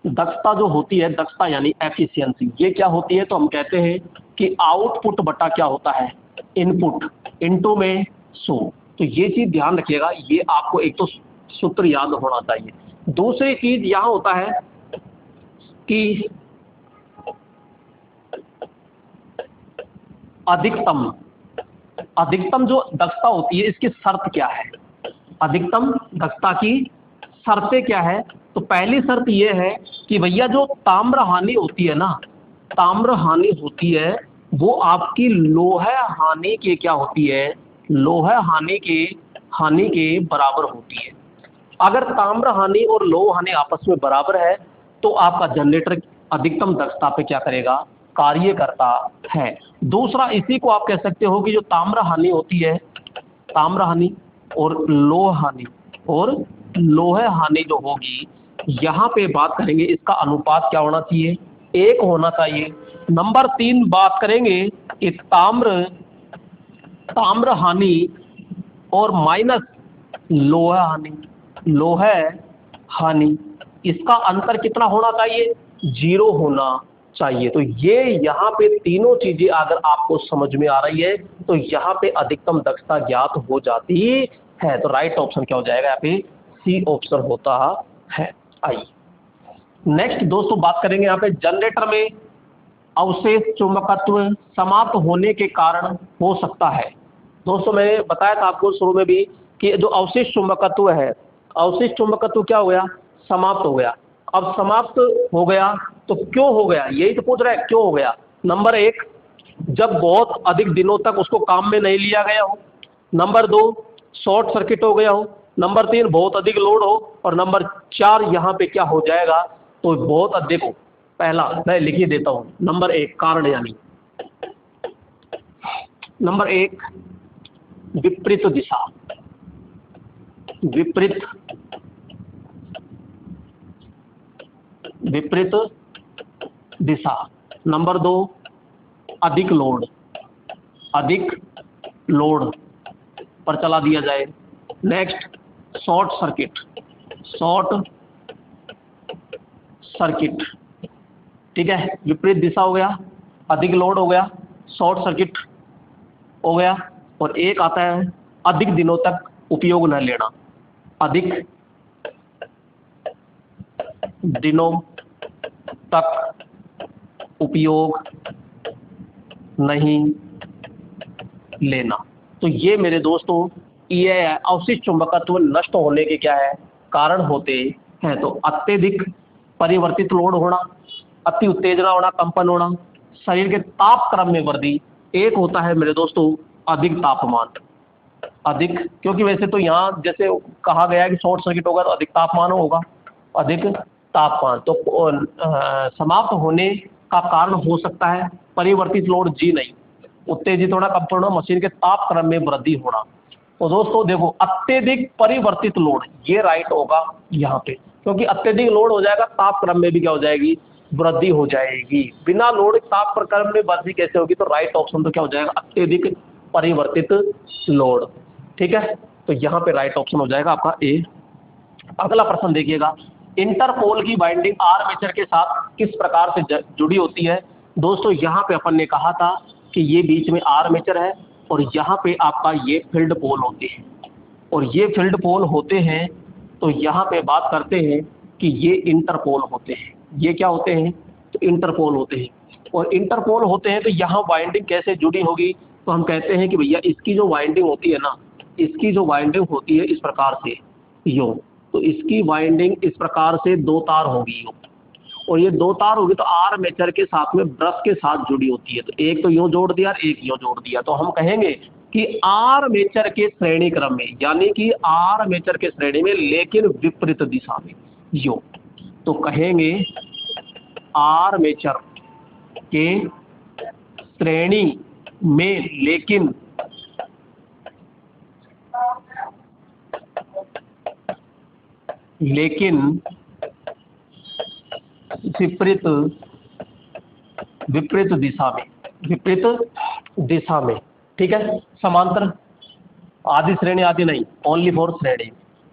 A: दक्षता जो होती है, दक्षता यानी एफिशिएंसी, ये क्या होती है, तो हम कहते हैं कि आउटपुट बटा क्या होता है, इनपुट, इनटू में 100। तो ये चीज ध्यान रखिएगा, ये आपको एक तो सूत्र याद होना चाहिए। दूसरी चीज यहां होता है कि अधिकतम जो दक्षता होती है इसकी शर्त क्या है, अधिकतम दक्षता की शर्तें क्या है, तो पहली शर्त ये है कि भैया जो ताम्र हानि होती है ना, ताम्र हानि होती है वो आपकी लोह हानि के क्या होती है, लोह हानि के बराबर होती है। अगर ताम्र हानि और लोह हानि आपस में बराबर है तो आपका जनरेटर अधिकतम दक्षता पे क्या करेगा, कार्य करता है। दूसरा इसी को आप कह सकते हो कि जो ताम्र हानि होती है, ताम्र हानि और लोह हानि जो होगी, यहाँ पे बात करेंगे इसका अनुपात क्या होना चाहिए, 1 होना चाहिए। नंबर 3 बात करेंगे कि ताम्र हानि और माइनस लोह हानि, इसका अंतर कितना होना चाहिए, 0 होना चाहिए। तो ये यहाँ पे तीनों चीजें अगर आपको समझ में आ रही है तो यहाँ पे अधिकतम दक्षता ज्ञात हो जाती है। तो राइट ऑप्शन क्या हो जाएगा, यहाँ पे सी ऑप्शन होता है। आइए नेक्स्ट दोस्तों बात करेंगे यहाँ पे जनरेटर में अवशेष चुंबकत्व समाप्त होने के कारण हो सकता है। दोस्तों मैंने बताया था आपको शुरू में भी कि जो अवशेष चुंबकत्व है, अवशेष चुंबकत्व क्या हो गया, समाप्त हो गया। अब समाप्त हो गया तो क्यों हो गया, यही तो पूछ रहा है क्यों हो गया। नंबर 1, जब बहुत अधिक दिनों तक उसको काम में नहीं लिया गया हो। नंबर 2, शॉर्ट सर्किट हो गया हो। नंबर 3, बहुत अधिक लोड हो। और नंबर 4 यहाँ पे क्या हो जाएगा, तो बहुत अधिक हो। पहला मैं लिख ही देता हूँ, नंबर 1 कारण, यानी नंबर 1 विपरीत दिशा, विपरीत दिशा। नंबर 2 अधिक लोड पर चला दिया जाए। नेक्स्ट शॉर्ट सर्किट, ठीक है, विपरीत दिशा हो गया, अधिक लोड हो गया, शॉर्ट सर्किट हो गया, और एक आता है अधिक दिनों तक उपयोग न लेना, अधिक दिनों तक उपयोग नहीं लेना। तो ये मेरे दोस्तों ये अवशिष्ट चुंबकत्व नष्ट होने के क्या है, कारण होते हैं। तो अत्यधिक परिवर्तित लोड होना, अति उत्तेजना होना, कंपन होना, शरीर के ताप क्रम में वृद्धि। एक होता है मेरे दोस्तों अधिक तापमान, अधिक, क्योंकि वैसे तो यहाँ जैसे कहा गया है कि शॉर्ट सर्किट होगा तो अधिक तापमान होगा, अधिक तापमान। तो समाप्त होने का कारण हो सकता है परिवर्तित लोड, जी नहीं, उत्तेजित होना, कंपन होना, मशीन के ताप क्रम में वृद्धि होना। तो दोस्तों देखो अत्यधिक परिवर्तित लोड, ये राइट होगा यहाँ पे, क्योंकि अत्यधिक लोड हो जाएगा, ताप क्रम में भी क्या हो जाएगी, वृद्धि हो जाएगी। बिना लोड ताप क्रम में वृद्धि कैसे होगी, तो राइट ऑप्शन तो क्या हो जाएगा, अत्यधिक परिवर्तित लोड। ठीक है, तो यहाँ पे राइट ऑप्शन हो जाएगा आपका ए। अगला प्रश्न देखिएगा, इंटरपोल की वाइंडिंग आर्मेचर के साथ किस प्रकार से जुड़ी होती है। दोस्तों यहाँ पे अपन ने कहा था कि ये बीच में आर्मेचर है और यहाँ पे आपका ये फील्ड पोल होते हैं, और ये फील्ड पोल होते हैं। तो यहाँ पे बात करते हैं कि ये इंटरपोल होते हैं। ये क्या होते हैं, तो इंटरपोल होते हैं। और इंटरपोल होते हैं तो यहाँ वाइंडिंग कैसे जुड़ी होगी, तो हम कहते हैं कि भैया इसकी जो वाइंडिंग होती है ना, इसकी जो वाइंडिंग होती है इस प्रकार से यूँ, तो इसकी वाइंडिंग इस प्रकार से 2 तार होगी यूँ, और ये 2 तार होगी तो आर्मेचर के साथ में ब्रश के साथ जुड़ी होती है। तो एक तो यूँ जोड़ दिया, एक यूँ जोड़ दिया, तो हम कहेंगे कि आर्मेचर के श्रेणी क्रम में, यानी कि आर्मेचर के श्रेणी में लेकिन विपरीत दिशा में यूँ, तो कहेंगे आर्मेचर के श्रेणी में लेकिन विपरीत दिशा में, ठीक है। समांतर आधी श्रेणी आधी नहीं, ओनली फॉर श्रेणी।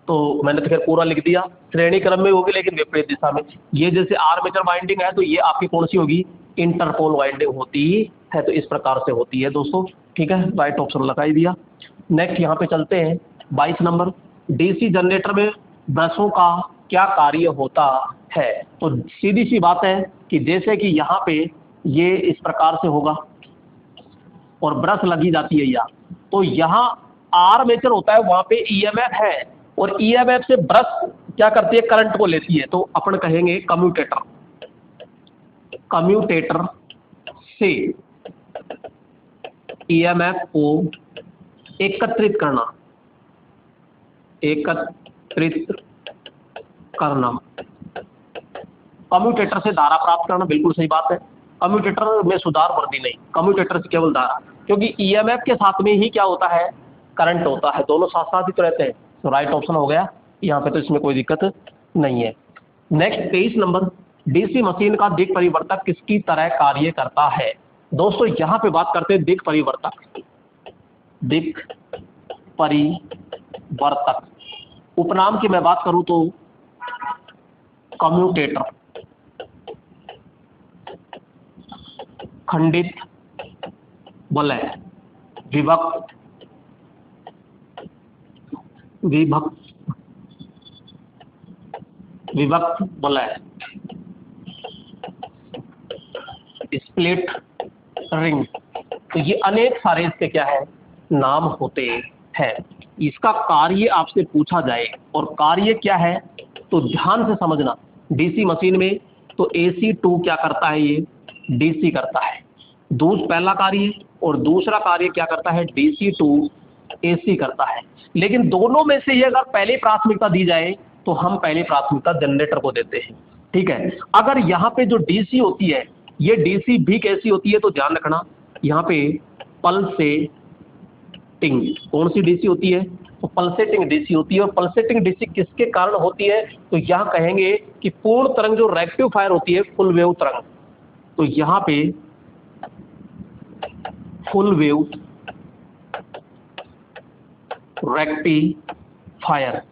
A: तो मैंने तो खैर पूरा लिख दिया, श्रेणी क्रम में होगी लेकिन विपरीत दिशा में। ये जैसे आर्मेचर वाइंडिंग है तो ये आपकी कौन सी होगी, इंटरपोल वाइंडिंग होती है। तो इस प्रकार से होती है दोस्तों, ठीक है, राइट ऑप्शन लगा ही दिया। नेक्स्ट यहाँ पे चलते हैं 22 नंबर, डीसी जनरेटर में ब्रशों का क्या कार्य होता है। तो सीधी सी बात है कि जैसे कि यहाँ पे ये इस प्रकार से होगा और ब्रश लगी जाती है यहाँ, तो यहाँ आर्मेचर होता है, वहाँ पे ईएमएफ है, और ईएमएफ से ब्रश क्या करती है, करंट को लेती है, तो अपन कहेंगे कम्यूटेटर। कम्यूटेटर से ईएमएफ को एकत्रित करना, एकत्रित करना, कम्यूटेटर से धारा प्राप्त करना, बिल्कुल सही बात है। कम्यूटेटर में सुधार वृद्धि नहीं, कम्यूटेटर से केवल धारा, क्योंकि ईएमएफ के साथ में ही क्या होता है, करंट होता है, दोनों साथ साथ ही तो रहते हैं। तो राइट ऑप्शन हो गया यहाँ पे, तो इसमें कोई दिक्कत नहीं है। नेक्स्ट 23 नंबर, डीसी मशीन का दिक् परिवर्तक किसकी तरह कार्य करता है। दोस्तों यहाँ पे बात करते हैं दिक् परिवर्तक। दिक् परिवर्तक उपनाम की मैं बात करूं तो कम्यूटेटर, खंडित वलय, विभक्त, विभक्त वलय, स्प्लिट रिंग, तो ये अनेक सारे इसके क्या है, नाम होते हैं। इसका कार्य आपसे पूछा जाए और कार्य क्या है तो ध्यान से समझना। डीसी मशीन में तो AC2 क्या करता है, ये डीसी करता है, पहला कार्य, और दूसरा कार्य क्या करता है, DC2 AC करता है। लेकिन दोनों में से ये अगर पहले प्राथमिकता दी जाए तो हम पहले प्राथमिकता जनरेटर को देते हैं, ठीक है। अगर यहाँ पे जो डीसी होती है, ये डीसी भी कैसी होती है तो ध्यान रखना, यहाँ पे पल्सेटिंग, कौन सी डीसी होती है, तो पल्सेटिंग डीसी होती है। और पल्सेटिंग डीसी किसके कारण होती है, तो यहाँ कहेंगे कि पूर्ण तरंग जो रेक्टिफायर होती है, फुल वेव तरंग, तो यहाँ पे फुल वेव रेक्टिफायर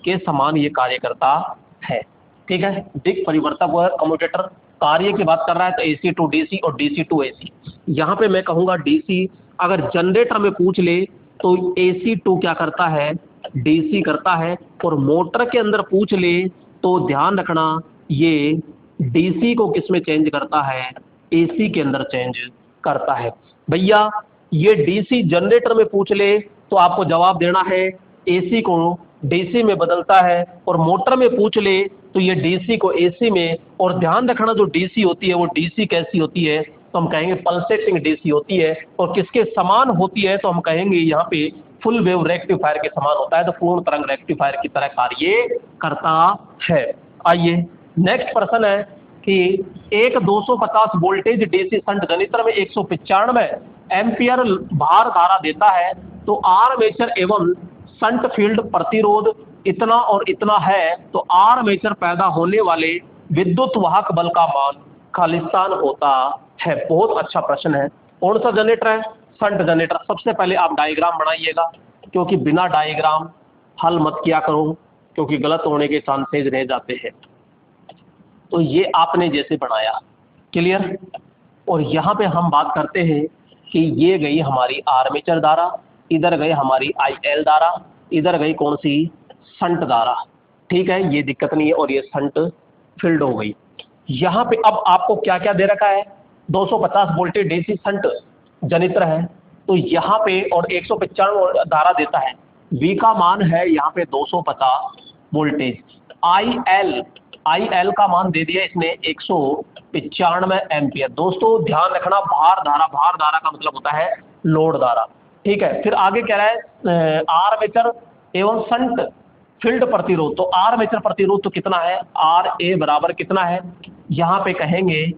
A: के समान ये कार्य करता है, ठीक है। दिक् परिवर्तक व कम्यूटेटर कार्य की बात कर रहा है तो AC2 DC और DC2 AC। यहाँ पे मैं कहूँगा DC, अगर जनरेटर में पूछ ले तो AC2 क्या करता है, DC करता है, और मोटर के अंदर पूछ ले तो ध्यान रखना ये DC को किस में चेंज करता है, AC के अंदर चेंज करता है। भैया ये DC जनरेटर में पूछ ले तो आपको जवाब देना है AC को DC में बदलता है, और मोटर में पूछ ले तो ये DC को AC में, और ध्यान रखना जो DC होती है वो DC कैसी होती है तो हम कहेंगे पल्सेटिंग DC होती है, और किसके समान होती है तो हम कहेंगे यहाँ पे फुल वेव रेक्टिफायर के समान होता है, तो पूर्ण तरंग रेक्टिफायर की तरह कार्य करता है। आइए नेक्स्ट प्रश्न है कि एक 250 वोल्टेज DC शंट जनित्र में 195 एम्पियर भार धारा देता है, तो आर्मेचर एवं शंट फील्ड प्रतिरोध इतना और इतना है, तो आर्मेचर पैदा होने वाले विद्युत वाहक बल का मान खालिस्तान होता है। बहुत अच्छा प्रश्न है। कौन सा जनरेटर है, शंट जनरेटर। सबसे पहले आप डायग्राम बनाइएगा, क्योंकि बिना डायग्राम हल मत किया करो, क्योंकि गलत होने के चांसेस रह जाते हैं। तो ये आपने जैसे बनाया, क्लियर। और यहाँ पे हम बात करते हैं कि ये गई हमारी आर्मेचर धारा, इधर गई हमारी IL धारा, इधर गई कौन सी, शंट धारा, ठीक है, ये दिक्कत नहीं है, और ये शंट फील्ड हो गई। यहाँ पे अब आपको क्या क्या दे रखा है, 250 वोल्टेज DC शंट जनित्र है, तो यहाँ पे और 195 धारा देता है, V का मान है यहाँ पे 250 वोल्टेज, IL का मान दे दिया इसने 195 एम्पियर। दोस्तों ध्यान रखना, भार धारा का मतलब होता है लोड धारा, ठीक है। फिर आगे कह रहा है आर्मेचर एवं शंट फील्ड प्रतिरोध, तो आर्मेचर प्रतिरोध तो कितना है, RA बराबर कितना है, यहाँ पे कहेंगे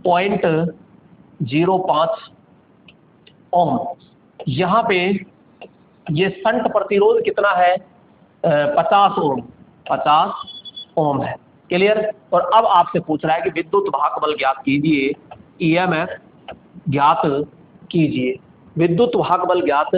A: 0.05 ओम। यहाँ पे ये शंट प्रतिरोध कितना है, 50 ओम है, क्लियर। और अब आपसे पूछ रहा है कि विद्युत वाहक बल ज्ञात कीजिए, EMF ज्ञात कीजिए, विद्युत वाहक बल ज्ञात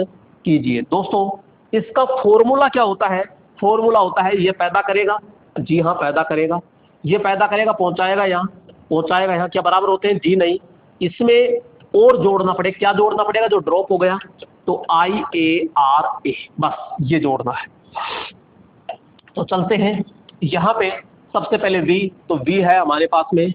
A: कीजिए। दोस्तों इसका फॉर्मूला क्या होता है, फॉर्मूला होता है ये पैदा करेगा, जी हाँ पैदा करेगा, ये पैदा करेगा, पहुंचाएगा यहाँ, क्या बराबर होते हैं, जी नहीं, इसमें और जोड़ना पड़ेगा, क्या जोड़ना पड़ेगा, जो ड्रॉप हो गया, तो IARA, बस ये जोड़ना है। तो चलते हैं यहाँ पे, सबसे पहले V, तो V है हमारे पास में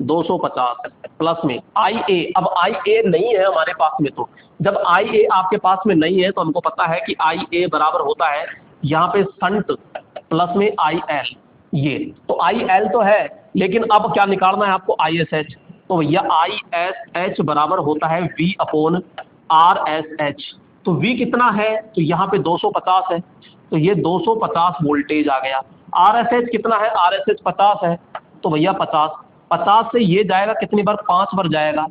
A: 250 प्लस में IA, अब IA नहीं है हमारे पास में, तो जब IA आपके पास में नहीं है तो हमको पता है कि IA बराबर होता है यहाँ पे शंट प्लस में आई एल, ये तो आई एल तो है, लेकिन अब क्या निकालना है आपको, आई एस एच। तो भैया आई एस एच बराबर होता है V upon R S H. तो V कितना है, तो यहाँ पे 250 है, तो ये 250 वोल्टेज आ गया। आर एस एच कितना है, आर एस एच 50 है, तो भैया 50 से ये जाएगा कितनी बार, 5 बार जाएगा।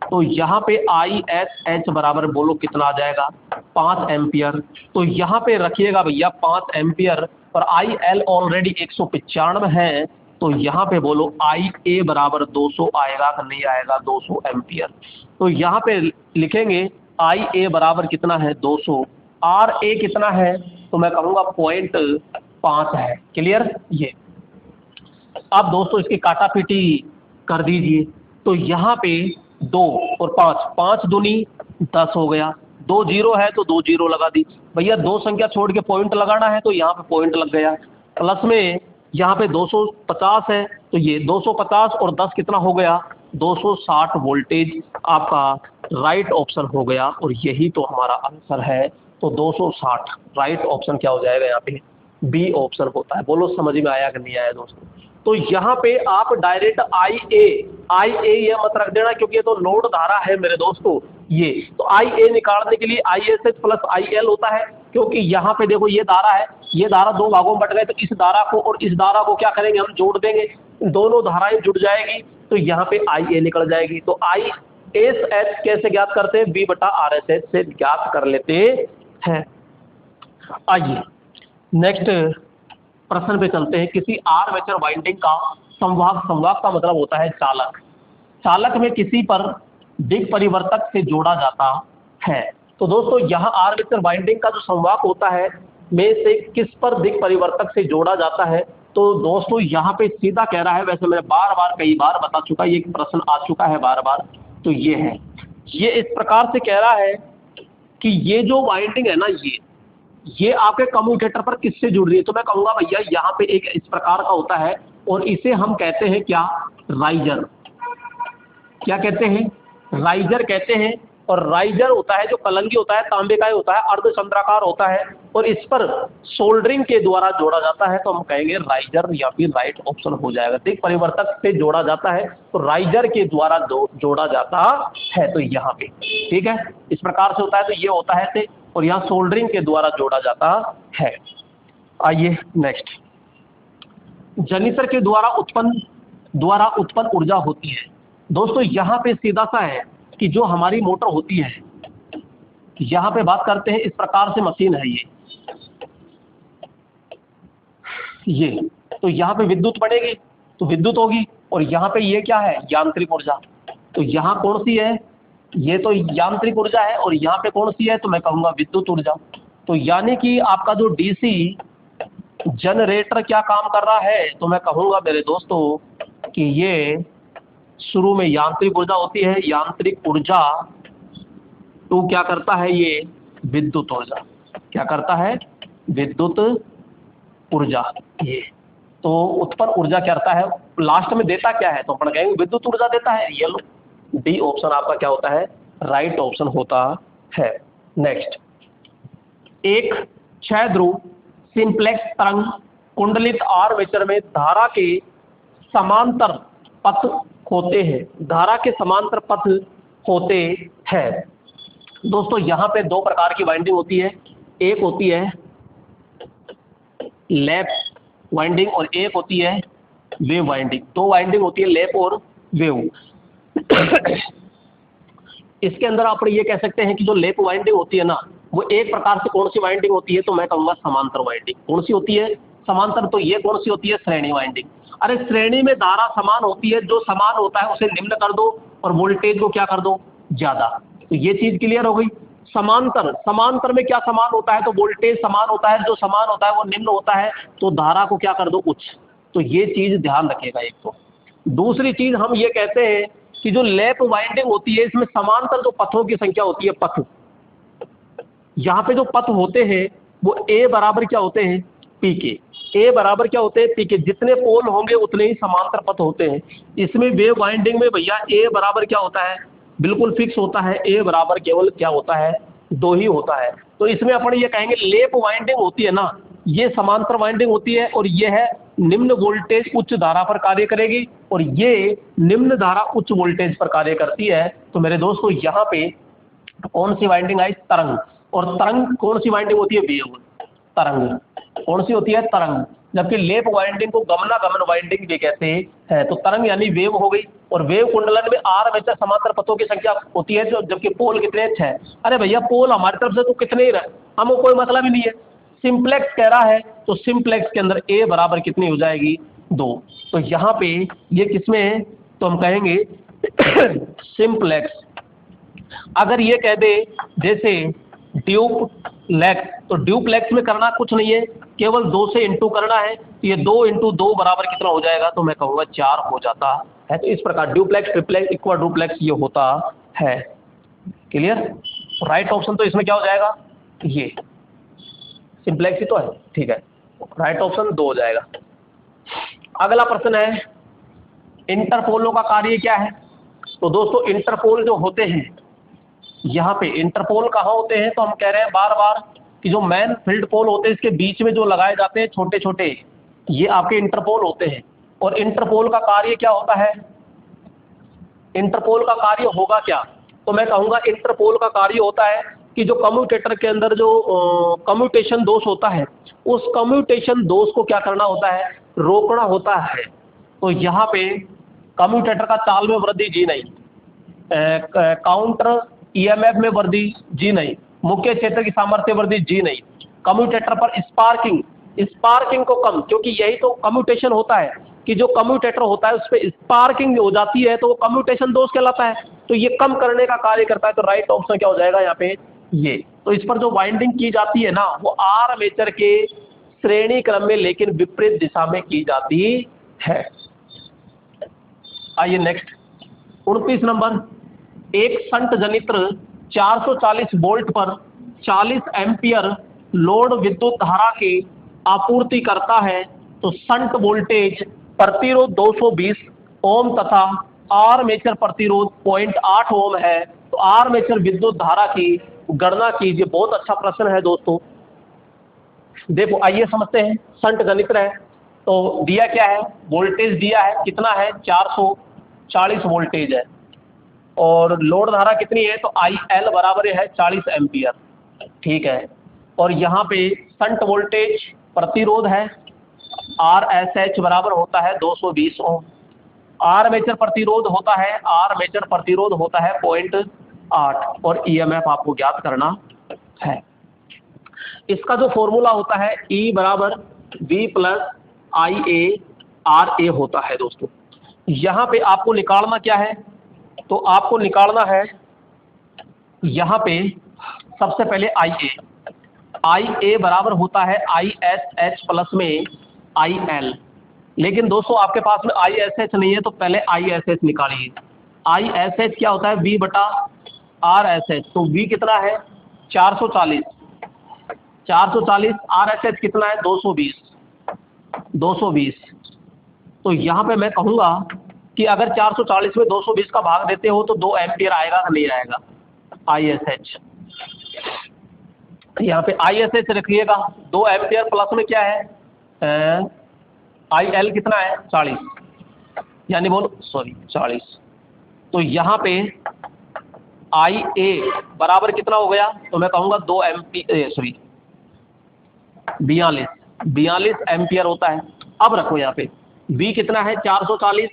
A: तो यहाँ पे आई एस एच बराबर बोलो कितना आ जाएगा, 5 एम्पियर। तो यहाँ पे रखिएगा भैया 5 एम्पियर, और आई एल ऑलरेडी 195 है, तो यहाँ पे बोलो आई ए बराबर 200 आएगा कि नहीं आएगा, 200 एम्पियर। तो यहाँ पे लिखेंगे आई ए बराबर कितना है, 200। आर ए कितना है, तो मैं कहूँगा 0.5 है। क्लियर। ये अब दोस्तों इसकी काटा पीटी कर दीजिए। तो यहाँ पे 2 और 5, 5 दूनी 10 हो गया, 2 जीरो है तो 2 जीरो लगा दी भैया, 2 संख्या छोड़ के पॉइंट लगाना है तो यहाँ पे पॉइंट लग गया। प्लस में यहाँ पे 250 है, तो ये 250 और 10 कितना हो गया, 260 वोल्टेज आपका राइट ऑप्शन हो गया, और यही तो हमारा आंसर है। तो 260 राइट ऑप्शन क्या हो जाएगा, यहाँ पे बी ऑप्शन होता है। बोलो समझ में आया कि नहीं आया दोस्तों। तो यहाँ पे आप डायरेक्ट आई ए ये मत रख देना, क्योंकि ये तो लोड धारा है मेरे दोस्तों। ये तो आई ए निकालने के लिए I S H plus I L होता है, क्योंकि यहाँ पे देखो ये धारा है, ये धारा 2 भागों में बट गए, तो इस धारा को और इस धारा को क्या करेंगे, हम जोड़ देंगे, दोनों धाराएं जुड़ जाएगी, तो यहाँ पे आई ए निकल जाएगी। तो आई एस एच कैसे ज्ञात करते हैं, बी बटा आर एस एच से ज्ञात कर लेते हैं। आइए नेक्स्ट प्रश्न पे चलते हैं। किसी आर्मेचर वाइंडिंग का संवाहक, संवाहक का मतलब होता है चालक, चालक में किसी पर दिक् परिवर्तक से जोड़ा जाता है। तो दोस्तों यहाँ आर्मेचर वाइंडिंग का जो संवाहक होता है में से किस पर दिक् परिवर्तक से जोड़ा जाता है, तो दोस्तों यहाँ पे सीधा कह रहा है, वैसे मैं बार बार कई बार बता चुका, ये प्रश्न आ चुका है बार बार, तो ये है, ये इस प्रकार से कह रहा है कि ये जो वाइंडिंग है ना, ये आपके कम्यूटेटर पर किससे जुड़ रही है, तो मैं कहूँगा भैया यहाँ पे एक इस प्रकार का होता है, और इसे हम कहते हैं क्या, राइजर। क्या कहते हैं, राइजर कहते हैं। और राइजर होता है जो कलंगी होता है, तांबे का होता है, अर्धचंद्राकार होता है, और इस पर सोल्डरिंग के द्वारा जोड़ा जाता है, तो हम कहेंगे राइजर, या फिर राइट ऑप्शन हो जाएगा। दिक् परिवर्तक से जोड़ा जाता है तो राइजर के द्वारा जोड़ा जाता है, तो यहाँ पे ठीक है, इस प्रकार से होता है, तो ये होता है, और यहाँ सोल्डरिंग के द्वारा जोड़ा जाता है। आइए नेक्स्ट, जनित्र के द्वारा उत्पन्न ऊर्जा होती है। दोस्तों यहाँ पे सीधा सा है कि जो हमारी मोटर होती है, यहाँ पे बात करते हैं, इस प्रकार से मशीन है ये, तो यहाँ पे विद्युत बढ़ेगी तो विद्युत होगी, और यहाँ पे ये क्या है, यांत्रिक ऊर्जा। तो यहाँ कौन सी है, ये तो यांत्रिक ऊर्जा है, और यहाँ पे कौन सी है, तो मैं कहूँगा विद्युत ऊर्जा। तो यानी कि आपका जो डीसी जनरेटर क्या काम कर रहा है, तो मैं कहूँगा मेरे दोस्तों कि ये शुरू में यांत्रिक ऊर्जा होती है, यांत्रिक ऊर्जा तो क्या करता है, ये विद्युत ऊर्जा क्या करता है, विद्युत ऊर्जा। ये तो उत्पन्न ऊर्जा क्या करता है, लास्ट में देता क्या है, तो अपन कहेंगे विद्युत ऊर्जा देता है। ये लो, डी ऑप्शन आपका क्या होता है, राइट ऑप्शन होता है। नेक्स्ट, एक 6 ध्रुव सिंप्लेक्स तरंग कुंडलित आर्मेचर में धारा के समांतर पथ होते हैं, धारा के समांतर पथ होते हैं। दोस्तों यहाँ पे 2 प्रकार की वाइंडिंग होती है, एक होती है लैप वाइंडिंग और एक होती है वेव वाइंडिंग। 2 वाइंडिंग होती है, लैप और वेव। इसके अंदर आप ये कह सकते हैं कि जो लैप वाइंडिंग होती है ना, वो एक प्रकार से कौन सी वाइंडिंग होती है, तो मैं कहूँगा समांतर वाइंडिंग। कौन सी होती है, समांतर। तो ये कौन सी होती है, श्रेणी वाइंडिंग। अरे श्रेणी में धारा समान होती है, जो समान होता है उसे निम्न कर दो और वोल्टेज को क्या कर दो, ज्यादा। तो ये चीज क्लियर हो गई। समांतर में क्या समान होता है, तो वोल्टेज समान होता है, जो समान होता है वो निम्न होता है, तो धारा को क्या कर दो, उच्च। तो ये चीज ध्यान रखिएगा एक तो। दूसरी चीज हम ये कहते हैं कि जो लैप वाइंडिंग होती है, इसमें समांतर जो पथों की संख्या होती है, पथ, यहाँ पे जो पथ होते हैं वो ए बराबर क्या होते हैं, पी के। ए बराबर क्या होते हैं, पी के। जितने पोल होंगे उतने ही समांतर पथ होते हैं। इसमें वेव वाइंडिंग में भैया ए बराबर क्या होता है, बिल्कुल फिक्स होता है, ए बराबर केवल क्या होता है, 2 ही होता है। तो इसमें अपन ये कहेंगे लेप वाइंडिंग होती है ना, ये समांतर वाइंडिंग होती है और ये है निम्न वोल्टेज उच्च धारा पर कार्य करेगी और ये निम्न धारा उच्च वोल्टेज पर कार्य करती है। तो मेरे दोस्तों यहाँ पे कौन सी वाइंडिंग आई? तरंग। और तरंग कौन सी वाइंडिंग होती है? वेव। तरंग कौन सी होती है? तरंग। जबकि लेप वाइंडिंग को गमनागमन वाइंडिंग भी कहते हैं। तो तरंग यानी वेव हो गई। और वेव कुंडलन में आर्मेचर समांतर पथों की संख्या होती है, जो जबकि पोल कितने? 6। अरे भैया पोल हमारी तरफ से तो कितने ही रहे, हमें कोई मतलब ही नहीं है। सिंप्लेक्स कह रहा है तो सिंप्लेक्स के अंदर ए बराबर कितनी हो जाएगी? 2। तो यहाँ पे ये किसमें है? तो हम कहेंगे सिंप्लेक्स। अगर ये कह दे जैसे ड्यूप्लेक्स, तो ड्यूप्लेक्स में करना कुछ नहीं है, केवल 2 से इंटू करना है। तो ये 2 × 2 बराबर कितना हो जाएगा? तो मैं कहूँगा 4 हो जाता है। तो इस प्रकार ड्यूप्लेक्स, ट्रिप्लेक्स, इक्वा डुप्लेक्स ये होता है। क्लियर? राइट ऑप्शन तो इसमें क्या हो जाएगा? ये सिंप्लेक्स ही तो है। ठीक है, राइट ऑप्शन 2 हो जाएगा। अगला प्रश्न है इंटरपोलों का कार्य क्या है? तो दोस्तों इंटरपोल जो होते हैं, यहाँ पे इंटरपोल कहाँ होते हैं? तो हम कह रहे हैं बार बार कि जो मैन फील्ड पोल होते हैं इसके बीच में जो लगाए जाते हैं छोटे छोटे, ये आपके इंटरपोल होते हैं। और इंटरपोल का कार्य क्या होता है? इंटरपोल का कार्य होगा क्या? तो मैं कहूँगा इंटरपोल का कार्य होता है कि जो कम्यूटेटर के अंदर जो कम्यूटेशन दोष होता है, उस कम्यूटेशन दोष को क्या करना होता है? रोकना होता है। तो यहाँ पे कम्यूटेटर का चाल में वृद्धि जी नहीं, काउंटर ईएमएफ में वृद्धि जी नहीं, मुख्य क्षेत्र की सामर्थ्य वृद्धि जी नहीं, कम्यूटेटर पर स्पार्किंग को कम, क्योंकि यही तो कम्यूटेशन होता है कि जो कम्यूटेटर होता है उस पर स्पार्किंग हो जाती है तो वो कम्यूटेशन दोष कहलाता है। तो ये कम करने का कार्य करता है। तो राइट ऑप्शन क्या हो जाएगा यहाँ पे? ये। तो इस पर जो वाइंडिंग की जाती है ना, वो आर्मेचर के श्रेणी क्रम में लेकिन विपरीत दिशा में की जाती है। आइए नेक्स्ट 29 नंबर। एक शंट जनित्र 440 वोल्ट पर 40 एम्पियर लोड विद्युत धारा की आपूर्ति करता है। तो शंट वोल्टेज प्रतिरोध 220 ओम तथा आर्मेचर प्रतिरोध 0.8 ओम है। तो आर्मेचर विद्युत धारा की गणना कीजिए। बहुत अच्छा प्रश्न है दोस्तों। देखो आइए समझते हैं। शंट जनित्र है तो दिया क्या है? वोल्टेज दिया है, कितना है? 440 वोल्टेज है। और लोड धारा कितनी है? तो IL बराबर है 40 एम्पियर। ठीक है। और यहाँ पे शंट वोल्टेज प्रतिरोध है RSH बराबर होता है 220 ओम। आर्मेचर प्रतिरोध होता है 0.8 और EMF आपको ज्ञात करना है। इसका जो फॉर्मूला होता है E बराबर V + IA RA होता है दोस्तों। यहाँ पे आपको निकालना क्या है? तो आपको निकालना है यहाँ पे सबसे पहले IA बराबर होता है ISH प्लस में IL। लेकिन दोस्तों आपके पास में ISH नहीं है तो पहले ISH निकालिए। ISH क्या होता है? V बटा RSH। तो V कितना है? 440। RSH कितना है? 220। तो यहाँ पे मैं कहूँगा कि अगर 440 में 220 का भाग देते हो तो 2 एम्पियर आएगा कि नहीं आएगा? ISH यहाँ पे ISH रखिएगा 2 एम्पियर प्लस में क्या है? IL कितना है? 40, यानी बोलो 40। तो यहाँ पे IA बराबर कितना हो गया? तो मैं कहूँगा 42 एम्पियर होता है। अब रखो यहाँ पे V कितना है? 440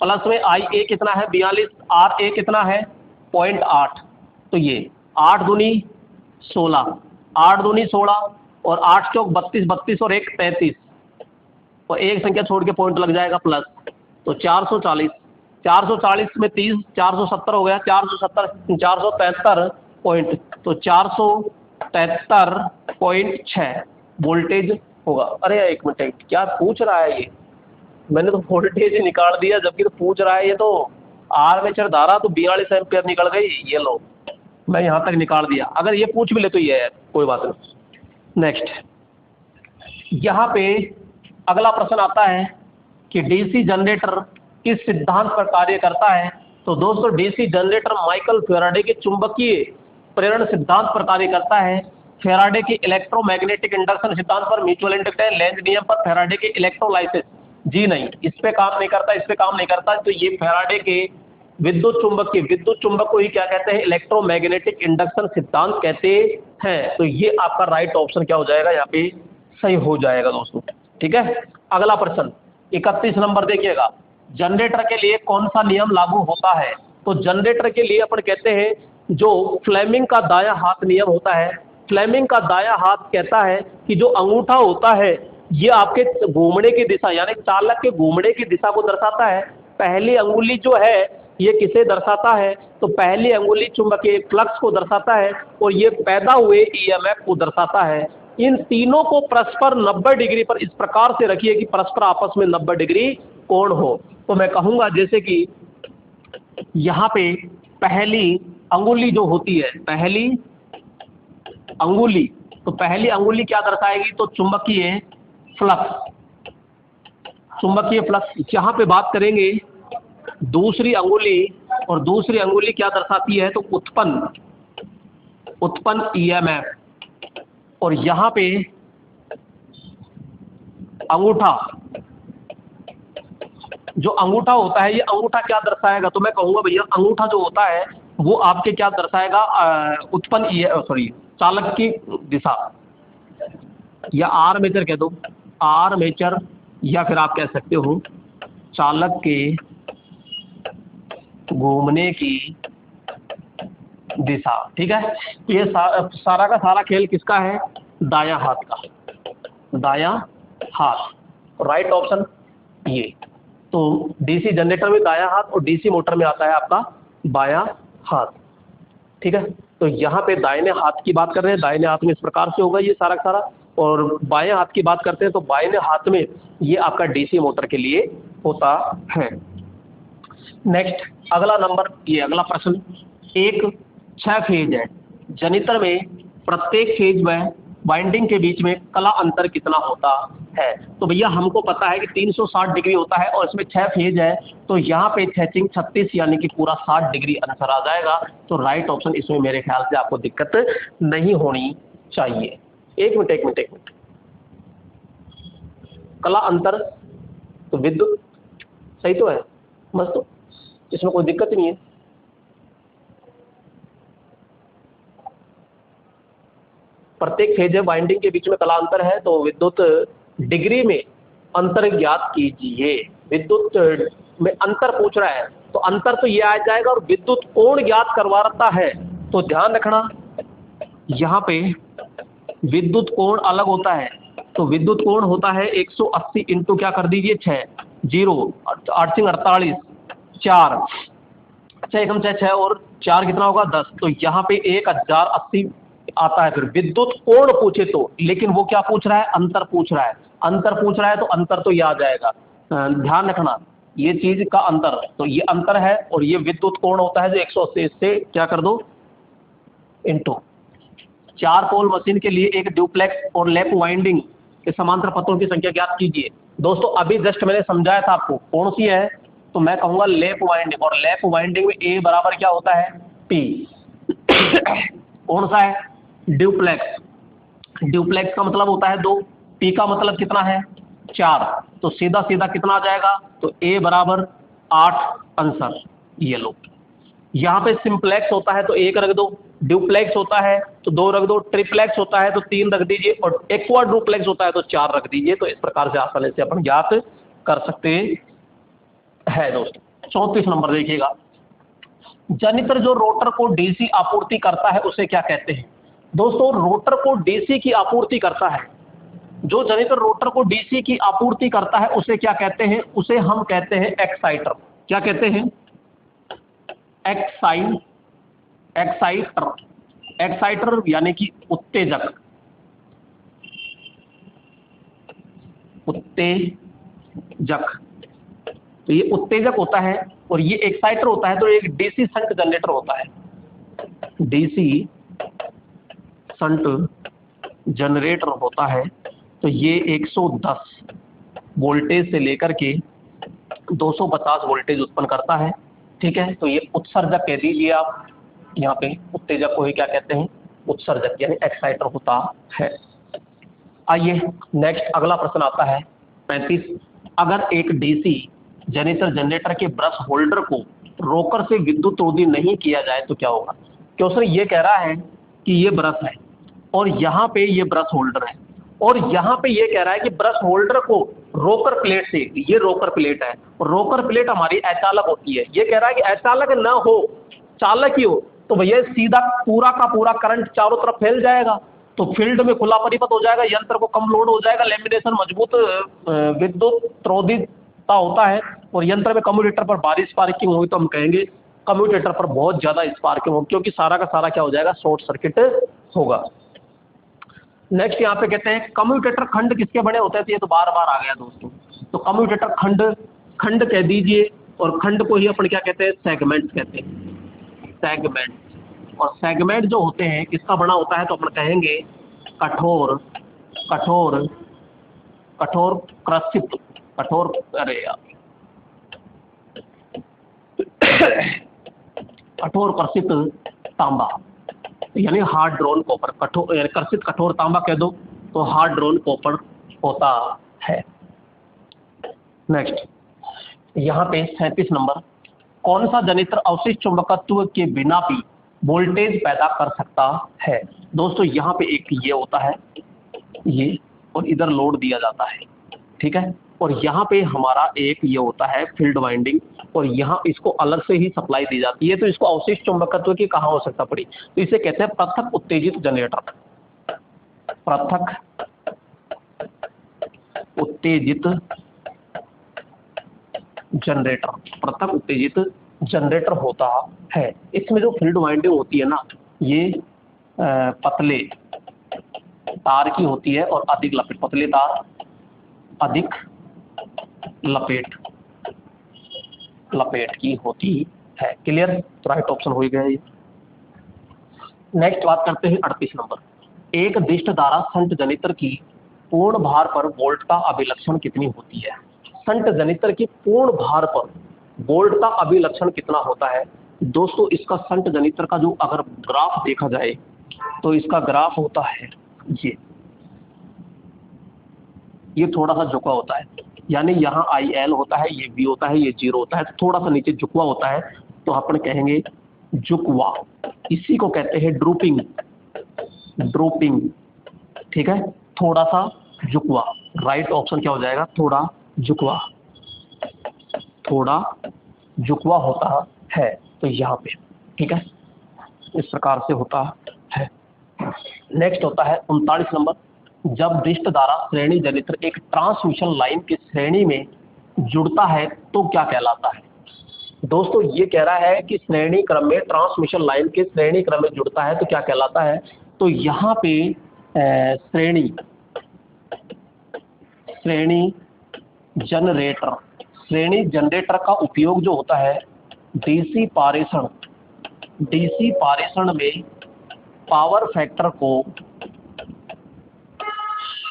A: प्लस में IA कितना है? 42, RA कितना है? 0.8। तो ये 8 दूनी 16 और 8 चौक 32 और 1 33। तो एक संख्या छोड़ के पॉइंट लग जाएगा प्लस। तो 440 में 30 470 हो गया। 473 पॉइंट, तो 473.6 वोल्टेज होगा। अरे एक मिनट, क्या पूछ रहा है ये? मैंने तो वोल्टेज ही निकाल दिया, जबकि तो पूछ रहा है ये तो आर्मेचर धारा तो 42 एम्पियर निकल गई। ये लो, मैं यहाँ तक निकाल दिया। अगर ये पूछ भी ले तो ये है, कोई बात नहीं। नेक्स्ट यहाँ पे अगला प्रश्न आता है कि डीसी जनरेटर किस सिद्धांत पर कार्य करता है? तो दोस्तों डीसी जनरेटर माइकल फैराडे के चुंबकीय प्रेरण सिद्धांत पर कार्य करता है। फैराडे के इलेक्ट्रोमैग्नेटिक इंडक्शन सिद्धांत पर, म्यूचुअल इंडक्टेंस, लेंज नियम पर, फैराडे के इलेक्ट्रोलाइसिस, जी नहीं, इस पे काम नहीं करता, इस पे काम नहीं करता। तो ये फैराडे के विद्युत चुंबक को ही क्या कहते हैं, इलेक्ट्रोमैग्नेटिक इंडक्शन सिद्धांत कहते हैं। तो ये आपका राइट ऑप्शन क्या हो जाएगा, यहाँ पे सही हो जाएगा दोस्तों। ठीक है, अगला प्रश्न 31 नंबर देखिएगा, जनरेटर के लिए कौन सा नियम लागू होता है? तो जनरेटर के लिए अपन कहते हैं जो फ्लेमिंग का दायां हाथ नियम होता है। फ्लेमिंग का दायां हाथ कहता है कि जो अंगूठा होता है ये आपके घूमने की दिशा, यानी चालक के घूमने की दिशा को दर्शाता है। पहली अंगुली जो है ये किसे दर्शाता है? तो पहली अंगुली चुंबकीय फ्लक्स को दर्शाता है और ये पैदा हुए ईएमएफ को दर्शाता है। इन तीनों को परस्पर 90 डिग्री पर इस प्रकार से रखिए कि परस्पर आपस में 90 डिग्री कोण हो। तो मैं कहूंगा जैसे कि यहाँ पे पहली अंगुली जो होती है, पहली अंगुली, तो पहली अंगुली क्या दर्शाएगी? तो चुंबकीय फ्लक्स, चुंबकीय फ्लक्स। यहाँ पे बात करेंगे दूसरी अंगुली, और दूसरी अंगुली क्या दर्शाती है? तो उत्पन्न ईएमएफ। और यहाँ पे अंगूठा, जो अंगूठा होता है ये अंगूठा क्या दर्शाएगा? तो मैं कहूंगा भैया अंगूठा जो होता है वो आपके क्या दर्शाएगा? चालक की दिशा, या आर्मेचर कह दो, आर्मेचर, या फिर आप कह सकते हो चालक के घूमने की दिशा। ठीक है, ये सारा का सारा खेल किसका है? दायां हाथ का, दायां हाथ। राइट ऑप्शन ये। तो डीसी जनरेटर में दायां हाथ और डीसी मोटर में आता है आपका बायां हाथ। ठीक है, तो यहाँ पे दाहिने हाथ की बात कर रहे हैं, दाहिने हाथ में इस प्रकार से होगा ये सारा का सारा, और बाएं हाथ की बात करते हैं तो बाएं हाथ में ये आपका डीसी मोटर के लिए होता है। नेक्स्ट अगला नंबर, ये अगला प्रश्न, एक 6 फेज है, जनरेटर में प्रत्येक फेज में वाइंडिंग के बीच में कला अंतर कितना होता है? तो भैया हमको पता है कि 360 डिग्री होता है और इसमें 6 फेज है, तो यहाँ पे 6 36 यानी कि पूरा 60 डिग्री आंसर आ जाएगा। तो राइट ऑप्शन इसमें मेरे ख्याल से आपको दिक्कत नहीं होनी चाहिए। एक मिनट, कला अंतर, तो विद्युत सही तो है, मस्त, तो इसमें कोई दिक्कत नहीं है। प्रत्येक फेज है वाइंडिंग के बीच में कला अंतर है, तो विद्युत डिग्री में अंतर ज्ञात कीजिए। विद्युत में अंतर पूछ रहा है तो अंतर तो ये आ जाएगा, और विद्युत कोण ज्ञात करवाता है तो ध्यान रखना यहाँ पे विद्युत कोण अलग होता है। तो विद्युत कोण होता है 180 इंटू क्या कर दीजिए 6, 0 8 48 4 6 6 और 4 कितना होगा 10। तो यहाँ पे 1080 आता है। फिर विद्युत कोण पूछे तो, लेकिन वो क्या पूछ रहा है? अंतर पूछ रहा है। अंतर पूछ रहा है तो अंतर तो ये आ जाएगा, ध्यान रखना ये चीज का अंतर, तो ये अंतर है, और ये विद्युत कोण होता है जो 180 से क्या कर दो इंटू। 4 पोल मशीन के लिए एक ड्यूप्लेक्स और लैप वाइंडिंग के समांतर पथों की संख्या ज्ञात कीजिए। दोस्तों अभी जस्ट मैंने समझाया था आपको कौन सी है, तो मैं कहूंगा लैप वाइंडिंग, और लैप वाइंडिंग में ए बराबर क्या होता है? पी। कौन सा है? ड्यूप्लेक्स। ड्यूप्लेक्स का मतलब होता है 2, पी का मतलब कितना है? 4। तो सीधा सीधा कितना आ जाएगा? तो ए बराबर 8 आंसर। ये लो, यहाँ पे सिंप्लेक्स होता है तो 1 रख दो, ड्यूप्लेक्स होता है तो 2 रख दो, ट्रिप्लेक्स होता है तो 3 रख दीजिए, और एक्वाड्रूप्लेक्स होता है तो 4 रख दीजिए। तो इस प्रकार से आसानी से अपन ज्ञात कर सकते हैं दोस्तों। 34 नंबर देखिएगा, जनरेटर जो रोटर को डीसी आपूर्ति करता है उसे क्या कहते हैं? दोस्तों रोटर को डीसी की आपूर्ति करता है, जो जनरेटर रोटर को डीसी की आपूर्ति करता है उसे क्या कहते हैं? उसे हम कहते हैं एक्साइटर। क्या कहते हैं? एक्साइटर। एक्साइटर यानी कि उत्तेजक। उत्तेजक, तो ये उत्तेजक होता है और ये एक्साइटर होता है। तो एक डीसी शंट जनरेटर होता है, डीसी शंट जनरेटर होता है। तो ये 110 वोल्टेज से लेकर के 250 वोल्टेज उत्पन्न करता है। ठीक है, तो ये उत्सर्जक कह दीजिए आप, यहाँ पे उत्तेजक को ही क्या कहते हैं? उत्सर्जक यानी एक्साइटर होता है। आइए नेक्स्ट अगला प्रश्न आता है 35। अगर एक डीसी जनरेटर के ब्रश होल्डर को रोकर से विद्युत रोधी नहीं किया जाए तो क्या होगा। क्वेश्चन ये कह रहा है कि ये ब्रश है और यहाँ पे ये ब्रश होल्डर है और यहाँ पे ये कह रहा है कि ब्रश होल्डर को रोकर प्लेट से, ये रोकर प्लेट है, रोकर प्लेट हमारी अचालक होती है। ये कह रहा है कि अचालक ना हो, चालक ही हो, तो भैया सीधा पूरा का पूरा करंट चारों तरफ फैल जाएगा, तो फील्ड में खुला परिपथ हो जाएगा, यंत्र को कम लोड हो जाएगा, लेमिनेशन मजबूत विद्युत रोधिता होता है और यंत्र में कम्यूटेटर पर भारी स्पार्किंग होगी तो हम कहेंगे कम्यूटेटर पर बहुत ज्यादा स्पार्किंग होगी, क्योंकि सारा का सारा क्या हो जाएगा, शॉर्ट सर्किट होगा। नेक्स्ट यहाँ पे कहते हैं कम्यूटेटर खंड किसके बने होते हैं, तो ये तो बार बार आ गया दोस्तों। तो कम्यूटेटर खंड कह दीजिए और खंड को ही अपन क्या कहते हैं, सेगमेंट कहते हैं, सेगमेंट। और सेगमेंट जो होते हैं किसका बना होता है, तो अपन कहेंगे कठोर कृषित, कठोर कृषित तांबा यानी हार्ड ड्रोन कॉपर, कठोर यानी कर्षित कठोर तांबा कह दो तो हार्ड ड्रोन कॉपर होता है। नेक्स्ट यहाँ पे 37 नंबर, कौन सा जनित्र अवशिष्ट चुंबकत्व के बिना भी वोल्टेज पैदा कर सकता है। दोस्तों यहाँ पे एक ये होता है ये, और इधर लोड दिया जाता है, ठीक है, और यहाँ पे हमारा एक ये होता है फील्ड वाइंडिंग, और यहाँ इसको अलग से ही सप्लाई दी जाती है, तो इसको अवशिष्ट चुंबकत्व की कहाँ हो सकता पड़ी, तो इसे कहते हैं पृथक उत्तेजित जनरेटर, पृथक उत्तेजित जनरेटर, पृथक उत्तेजित जनरेटर होता है। इसमें जो फील्ड वाइंडिंग होती है ना, ये पतले तार की होती है और अधिक लपेट, पतले तार अधिक लपेट की होती है। क्लियर, तो राइट ऑप्शन हो गया ये। नेक्स्ट बात करते हैं 38 नंबर, एक दिष्ट धारा संट जनित्र की पूर्ण भार पर वोल्ट का अभिलक्षण कितनी होती है। संट जनित्र की पूर्ण भार पर वोल्ट का अभिलक्षण कितना होता है। दोस्तों इसका संट जनित्र का जो अगर ग्राफ देखा जाए तो इसका ग्राफ होता है ये थोड़ा सा झुका होता है, यानी यहाँ IL होता है, ये V होता है, ये 0 होता है, तो थोड़ा सा नीचे झुकवा होता है, तो अपन कहेंगे झुकवा, इसी को कहते हैं ड्रूपिंग, ठीक है, थोड़ा सा झुकवा। राइट ऑप्शन क्या हो जाएगा, थोड़ा झुकवा होता है, तो यहाँ पे, ठीक है, इस प्रकार से होता है। नेक्स्ट होता है 39 नंबर, जब दिष्ट धारा श्रेणी जनित्र एक ट्रांसमिशन लाइन की श्रेणी में जुड़ता है तो क्या कहलाता है। दोस्तों ये कह रहा है कि श्रेणी क्रम में, ट्रांसमिशन लाइन के श्रेणी क्रम में जुड़ता है तो क्या कहलाता है, तो यहाँ पे श्रेणी जनरेटर का उपयोग जो होता है डीसी पारेषण में पावर फैक्टर को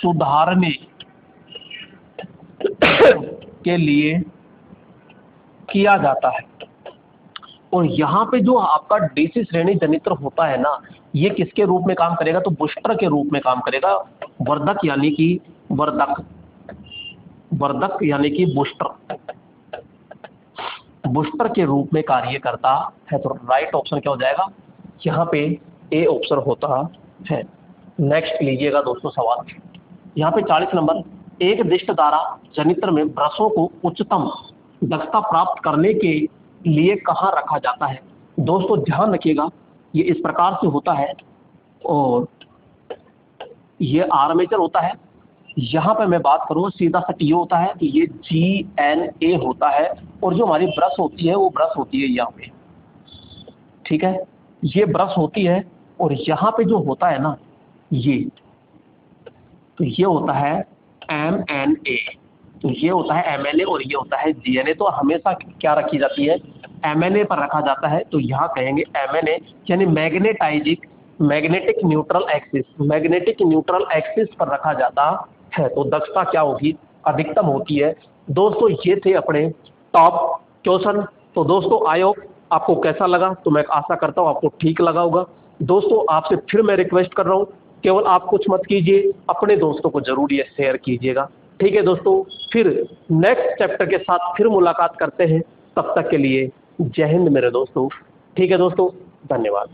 A: सुधारने के लिए किया जाता है। और यहाँ पे जो आपका डीसी श्रेणी जनित्र होता है ना, ये किसके रूप में काम करेगा, तो बूस्टर के रूप में काम करेगा, वर्धक यानी कि बूस्टर के रूप में कार्य करता है। तो राइट ऑप्शन क्या हो जाएगा, यहाँ पे ए ऑप्शन होता है। नेक्स्ट लीजिएगा दोस्तों सवाल, यहाँ पे 40 नंबर, एक दिष्ट धारा जनित्र में ब्रशों को उच्चतम दक्षता प्राप्त करने के लिए कहाँ रखा जाता है। दोस्तों ध्यान रखिएगा, ये इस प्रकार से होता है और ये आर्मेचर होता है। यहाँ पे मैं बात करूँ सीधा सा ये होता है, तो ये GNA होता है, और जो हमारी ब्रश होती है वो ब्रश होती है यहाँ पे, ठीक है, ये ब्रश होती है, और यहाँ पे जो होता है ना ये, तो ये होता है MNA, तो ये होता है MNA और ये होता है GNA। तो हमेशा क्या रखी जाती है, MNA पर रखा जाता है, तो यहाँ कहेंगे MNA यानी मैग्नेटिक न्यूट्रल एक्सिस पर रखा जाता है, तो दक्षता क्या होगी, अधिकतम होती है। दोस्तों ये थे अपने टॉप क्वेश्चन। तो दोस्तों आई होप आपको कैसा लगा, तो मैं आशा करता हूँ आपको ठीक लगा होगा। दोस्तों आपसे फिर मैं रिक्वेस्ट कर रहा हूँ, केवल आप कुछ मत कीजिए, अपने दोस्तों को जरूर ये शेयर कीजिएगा। ठीक है दोस्तों, फिर नेक्स्ट चैप्टर के साथ फिर मुलाकात करते हैं। तब तक के लिए जय हिंद मेरे दोस्तों। ठीक है दोस्तों, धन्यवाद।